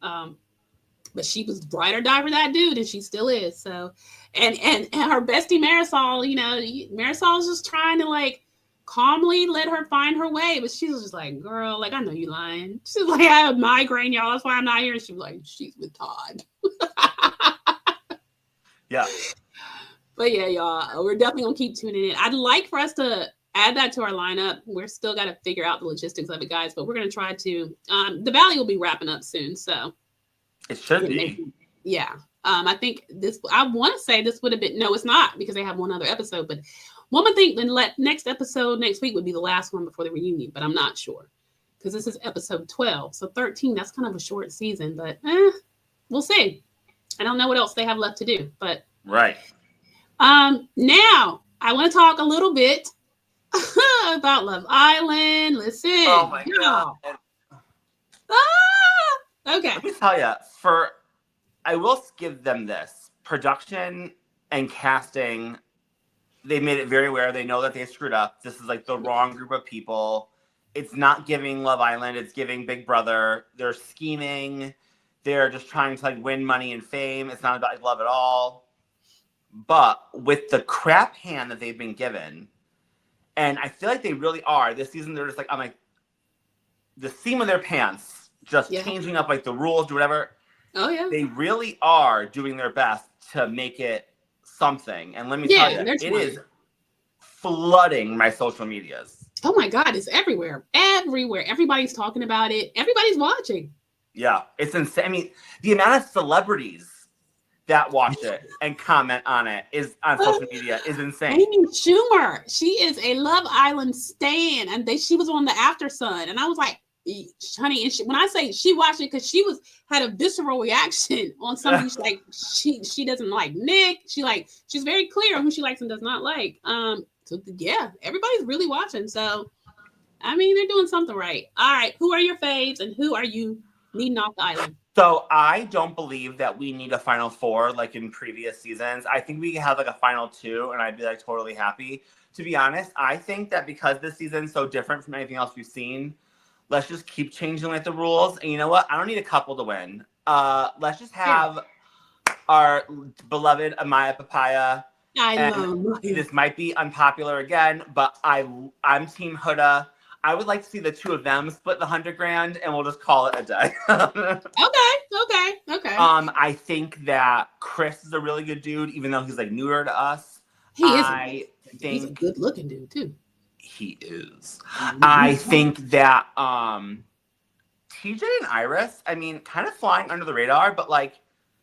But she was ride or die for that dude, and she still is. So, and her bestie Marisol, Marisol's just trying to like calmly let her find her way, but she was just like, girl, like, I know you lying. She's like, I have migraine, y'all, that's why I'm not here. And she was like, she's with Todd. Yeah. But yeah, y'all, we're definitely gonna keep tuning in. I'd like for us to add that to our lineup. We're still got to figure out the logistics of it, guys, but we're gonna try to. The Valley will be wrapping up soon, so it should be. Yeah. I think this. I want to say this would have been. No, it's not, because they have one other episode, but. One would think the next episode next week would be the last one before the reunion, but I'm not sure, because this is episode 12. So 13, that's kind of a short season, but we'll see. I don't know what else they have left to do, but right. Now I want to talk a little bit about Love Island. Listen. Oh my God. Okay. Let me tell you, I will give them this. Production and casting, they made it very aware. They know that they screwed up. This is like the wrong group of people. It's not giving Love Island. It's giving Big Brother. They're scheming. They're just trying to like win money and fame. It's not about love at all. But with the crap hand that they've been given, and I feel like they really are, this season they're just like, I'm like, the seam of their pants just changing up like the rules or whatever. Oh yeah. They really are doing their best to make it something. And let me tell you, it is flooding my social medias. Oh my God, it's everywhere. Everywhere. Everybody's talking about it. Everybody's watching. Yeah, it's insane. I mean, the amount of celebrities that watch it and comment on it is on social media is insane. Amy Schumer, she is a Love Island stan, and she was on the After Sun, and I was like, honey, and when I say she watched it because she had a visceral reaction on something. She's like, she doesn't like Nick. She's very clear on who she likes and does not like. So yeah, everybody's really watching. So I mean, they're doing something right. All right, who are your faves and who are you needing off the island? So I don't believe that we need a final four like in previous seasons. I think we can have like a final two, and I'd be like totally happy. To be honest, I think that because this season's so different from anything else we've seen, let's just keep changing like the rules. And you know what? I don't need a couple to win. Let's just have our beloved Amaya Papaya. I know. This might be unpopular again, but I'm Team Huda. I would like to see the two of them split the $100,000, and we'll just call it a day. Okay. I think that Chris is a really good dude, even though he's like newer to us. He's a good looking dude too. He is. I think that TJ and Iris, I mean, kind of flying under the radar, but like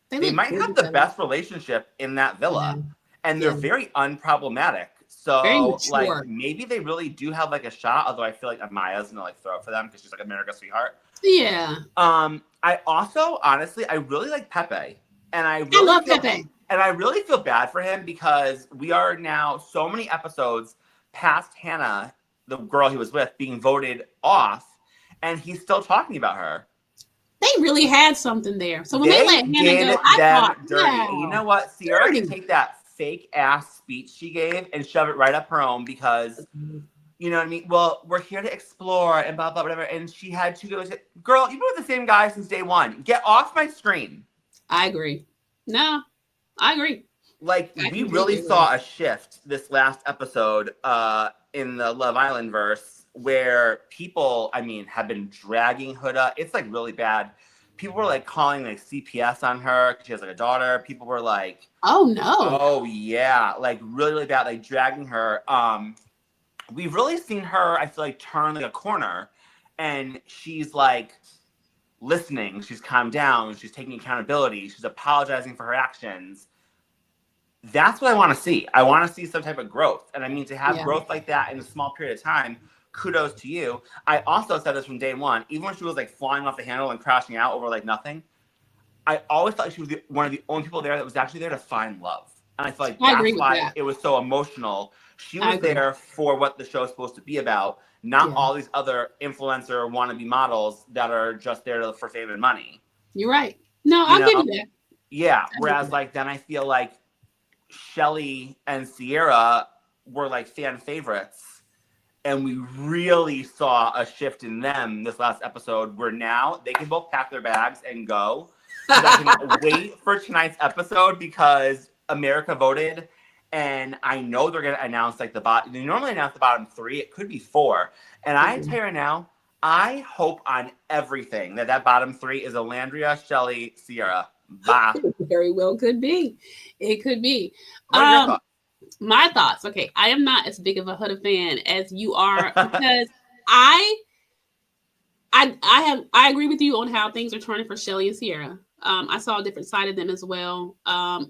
they might have the best relationship in that villa, and they're very unproblematic. So like maybe they really do have like a shot, although I feel like Amaya's gonna like throw it for them because she's like America's sweetheart. Yeah. I also honestly I really like Pepe. And I love Pepe. And I really feel bad for him because we are now so many episodes past Hannah, the girl he was with, being voted off, and he's still talking about her. They really had something there. So when they let Hannah go, I thought, dirty. And you know what? Sierra can take that fake ass speech she gave and shove it right up her own because, you know what I mean? Well, we're here to explore and blah, blah, whatever. And she had to go, girl, you've been with the same guy since day one. Get off my screen. I agree. No, I agree. Like, we really saw a shift this last episode in the Love Island verse where people, I mean, have been dragging Huda. It's like really bad. People were like calling like CPS on her because she has like a daughter. People were like, oh no. Oh yeah. Like really, really bad, like dragging her. We've really seen her, I feel like, turn like a corner, and she's like listening, she's calmed down, she's taking accountability, she's apologizing for her actions. That's what I want to see. I want to see some type of growth. And I mean, to have growth like that in a small period of time, kudos to you. I also said this from day one, even when she was like flying off the handle and crashing out over like nothing, I always thought she was one of the only people there that was actually there to find love. And I feel like that's why it was so emotional. She was there for what the show is supposed to be about, not all these other influencer wannabe models that are just there for fame and money. You're right. No, I'll give you that. Yeah. Whereas like then I feel like Shelly and Sierra were like fan favorites. And we really saw a shift in them this last episode where now they can both pack their bags and go. I can wait for tonight's episode because America voted. And I know they're going to announce like they normally announce the bottom 3. It could be 4. And I tell you right now, I hope on everything that bottom 3 is Alandria, Shelly, Sierra. Bah. It very well could be. It could be. What are your thoughts? My thoughts. Okay, I am not as big of a Huda fan as you are because I agree with you on how things are turning for Shelly and Sierra. I saw a different side of them as well.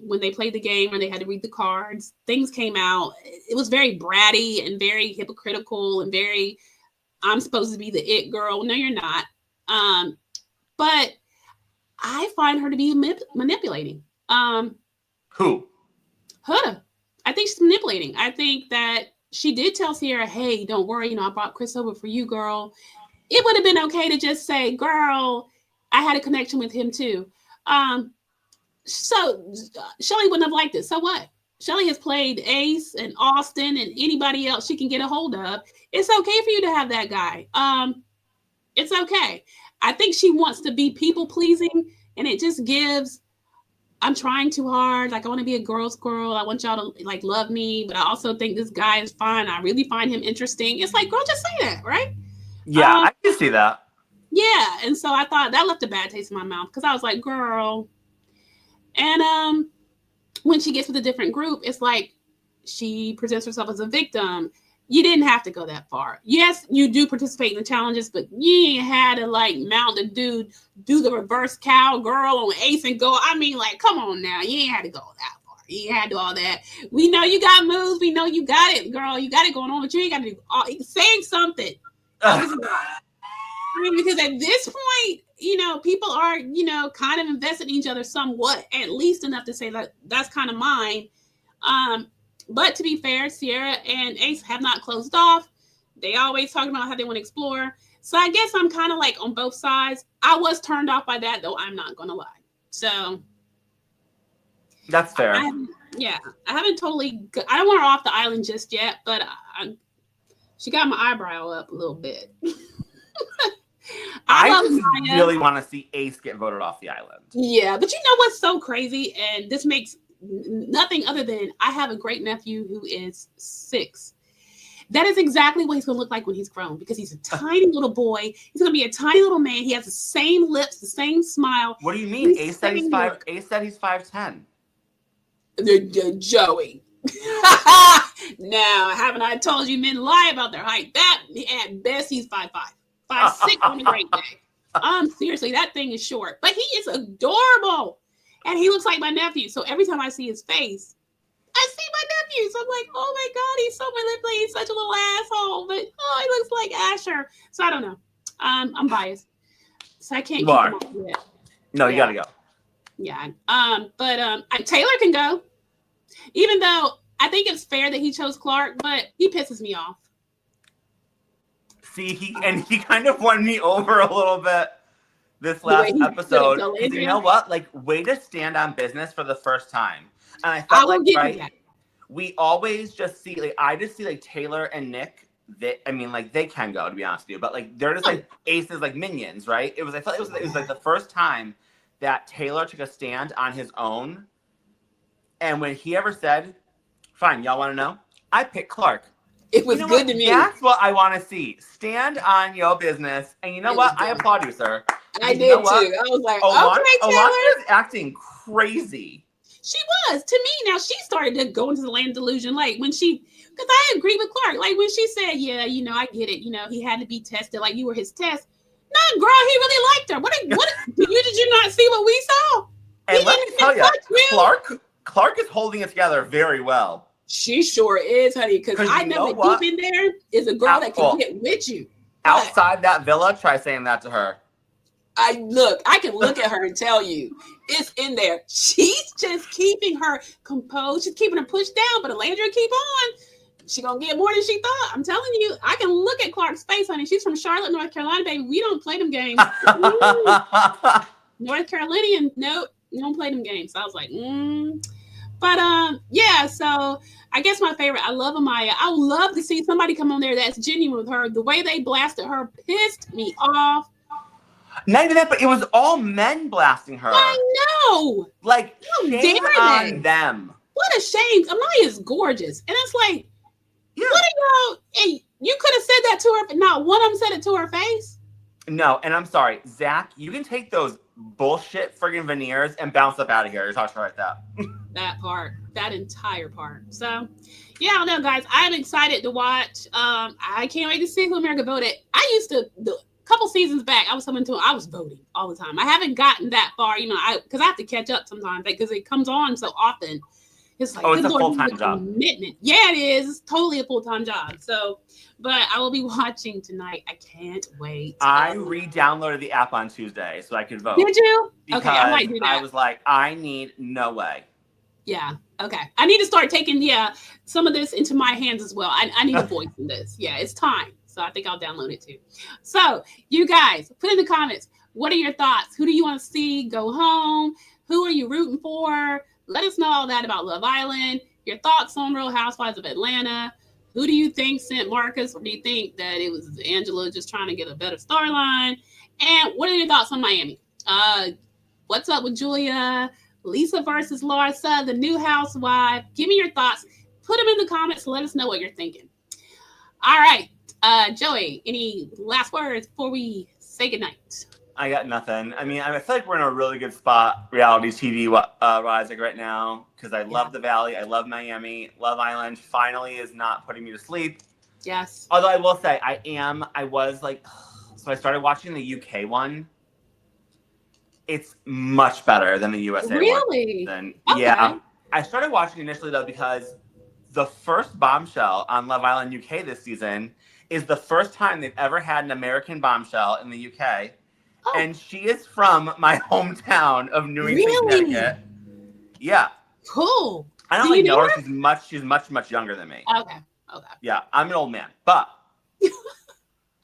When they played the game and they had to read the cards, things came out. It was very bratty and very hypocritical and very, I'm supposed to be the it girl. No, you're not. But I find her to be manipulating. Who? Huda. I think she's manipulating. I think that she did tell Sierra, hey, don't worry, I brought Chris over for you, girl. It would have been okay to just say, girl, I had a connection with him too. So Shelly wouldn't have liked it. So what? Shelly has played Ace and Austin and anybody else she can get a hold of. It's okay for you to have that guy. It's okay. I think she wants to be people pleasing, and it just gives, I'm trying too hard. Like, I want to be a girl's girl. I want y'all to like love me, but I also think this guy is fine. I really find him interesting. It's like, girl, just say that, right? Yeah, I can see that. Yeah, and so I thought that left a bad taste in my mouth because I was like, girl. And when she gets with a different group, it's like she presents herself as a victim. You didn't have to go that far. Yes, you do participate in the challenges, but you ain't had to like mount the dude, do the reverse cowgirl on Ace and go. I mean, like, come on now. You ain't had to go that far. You ain't had to do all that. We know you got moves. We know you got it, girl. You got it going on, but you ain't got to do all, saying something. I mean, because at this point, you know, people are, you know, kind of invested in each other somewhat, at least enough to say that that's kind of mine. But to be fair, Sierra and Ace have not closed off. They always talk about how they want to explore. So I guess I'm kind of like on both sides. I was turned off by that, though. I'm not going to lie. So that's fair. I haven't totally. I don't want her off the island just yet, but she got my eyebrow up a little bit. I just really want to see Ace get voted off the island. Yeah, but you know what's so crazy? And this makes nothing other than I have a great nephew who is 6. That is exactly what he's going to look like when he's grown because he's a tiny little boy. He's going to be a tiny little man. He has the same lips, the same smile. What do you mean? Ace said he's 5'10". Joey. Now, haven't I told you men lie about their height? That at best he's 5'5". 5'6" on a great day. Seriously, that thing is short, but he is adorable, and he looks like my nephew. So every time I see his face, I see my nephew. So I'm like, oh my god, he's so manipulative. He's such a little asshole, but he looks like Asher. So I don't know. I'm biased, so I can't keep him off yet. No, you gotta go. Yeah. But Taylor can go, even though I think it's fair that he chose Clark, but he pisses me off. See, he kind of won me over a little bit this last episode. You know what? Like, way to stand on business for the first time. And I felt we always just see, like, I just see, like, Taylor and Nick. They can go, to be honest with you. But, like, they're just, like, Ace's, like, minions, right? I felt it was like, the first time that Taylor took a stand on his own. And when he ever said, fine, y'all want to know? I picked Clark. It was good to me. That's what I want to see. Stand on your business. And you know what? I applaud you, sir. I did too. I was like, okay, Taylor. Alana is acting crazy. She was. To me, now she started to go into the land of delusion. Like when because I agree with Clark. Like when she said, yeah, you know, I get it. You know, he had to be tested. Like you were his test. No, girl, he really liked her. What did you not see what we saw? And let me tell you, Clark is holding it together very well. She sure is, honey, because I know that deep in there is a girl that can get with you. Outside that villa, try saying that to her. I can look at her and tell you, it's in there. She's just keeping her composed. She's keeping her pushed down, but Alandra keep on. She gonna get more than she thought. I'm telling you, I can look at Clark's face, honey. She's from Charlotte, North Carolina, baby. We don't play them games. North Carolinian, nope, we don't play them games. So I was like, But yeah, so I guess my favorite, I love Amaya. I would love to see somebody come on there that's genuine with her. The way they blasted her pissed me off. Not even that, but it was all men blasting her. I know. Like, shame on them. What a shame. Amaya's gorgeous. And it's like, what are y'all, and you could have said that to her, but not one of them said it to her face. No, and I'm sorry, Zach, you can take those bullshit friggin' veneers and bounce up out of here. You're talking about that. That entire part. So, yeah, I don't know, guys. I'm excited to watch. I can't wait to see who America voted. I used to, a couple seasons back, I was voting all the time. I haven't gotten that far, you know, because I have to catch up sometimes because it comes on so often. It's like, it's a full-time job. Commitment. Yeah, it is. It's totally a full-time job. So, but I will be watching tonight. I can't wait. I re-downloaded the app on Tuesday so I could vote. Did you? Okay, I might do that. I was like, I need no way. Yeah. Okay. I need to start taking some of this into my hands as well. I need a voice in this. Yeah, it's time. So I think I'll download it too. So you guys, put in the comments. What are your thoughts? Who do you want to see go home? Who are you rooting for? Let us know all that about Love Island. Your thoughts on Real Housewives of Atlanta. Who do you think sent Marcus? Or do you think that it was Angela just trying to get a better storyline? And what are your thoughts on Miami? What's up with Julia? Lisa versus Larsa, the new housewife. Give me your thoughts. Put them in the comments. Let us know what you're thinking. All right. Joey, any last words before we say goodnight. I got nothing. I mean, I feel like we're in a really good spot, reality TV rising right now, because I love the Valley. I love Miami. Love Island finally is not putting me to sleep. Yes. Although I will say, I was like, so I started watching the UK one. It's much better than the USA one. Really? Okay. Yeah. I started watching initially, though, because the first bombshell on Love Island UK this season is the first time they've ever had an American bombshell in the UK. Oh. And she is from my hometown of Newington, Connecticut. Yeah. Cool. I don't really know her. She's much younger than me. Okay. Yeah, I'm an old man. But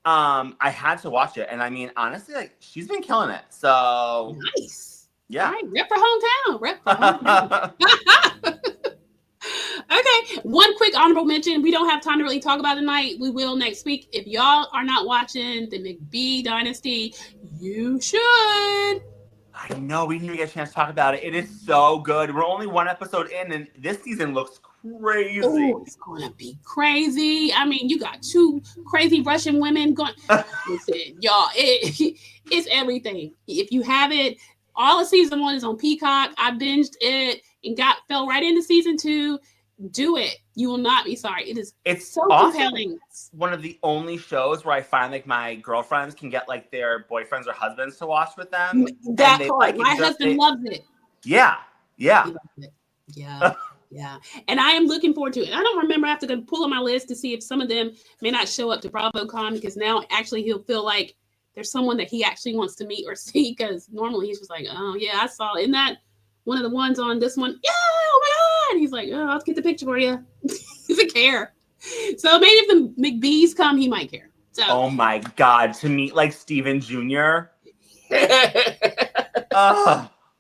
I had to watch it. And I mean, honestly, like, she's been killing it. So nice. Yeah. All right. Rep for hometown. Okay, one quick honorable mention. We don't have time to really talk about it tonight. We will next week. If y'all are not watching the McBee Dynasty, you should. I know, we didn't even get a chance to talk about it. It is so good. We're only one episode in, and this season looks crazy. Oh, it's going to be crazy. I mean, you got 2 crazy Russian women going. Listen, y'all, it's everything. If you haven't, all of season 1 is on Peacock. I binged it and fell right into season 2. Do it. You will not be sorry. It's so compelling. One of the only shows where I find like my girlfriends can get like their boyfriends or husbands to watch with them. That part. My husband loves it. Yeah. Yeah. He loves it. Yeah. Yeah. And I am looking forward to it. I don't remember. I have to go pull on my list to see if some of them may not show up to BravoCon, because now actually he'll feel like there's someone that he actually wants to meet or see, because normally he's just like, oh yeah, I saw it. Isn't that one of the ones on this one? Yeah, oh my God. He's like, oh, I'll get the picture for you. He doesn't care. So maybe if the McBees come, he might care. So. Oh my God, to meet like Steven Jr.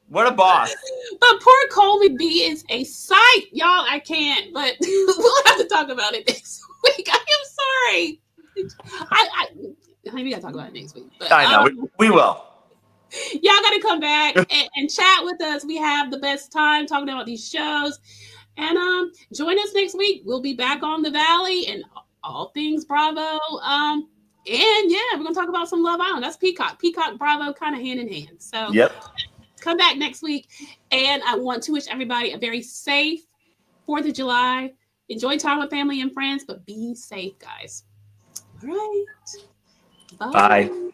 What a boss. But poor Cole McBee is a sight. Y'all, I can't, but we'll have to talk about it next week. I am sorry. Maybe I'll talk about it next week. But, I know, we will. Y'all got to come back and chat with us. We have the best time talking about these shows. And join us next week. We'll be back on the Valley and all things Bravo. And yeah, we're going to talk about some Love Island. That's Peacock. Peacock, Bravo, kind of hand in hand. So come back next week. And I want to wish everybody a very safe 4th of July. Enjoy time with family and friends, but be safe, guys. All right. Bye. Bye.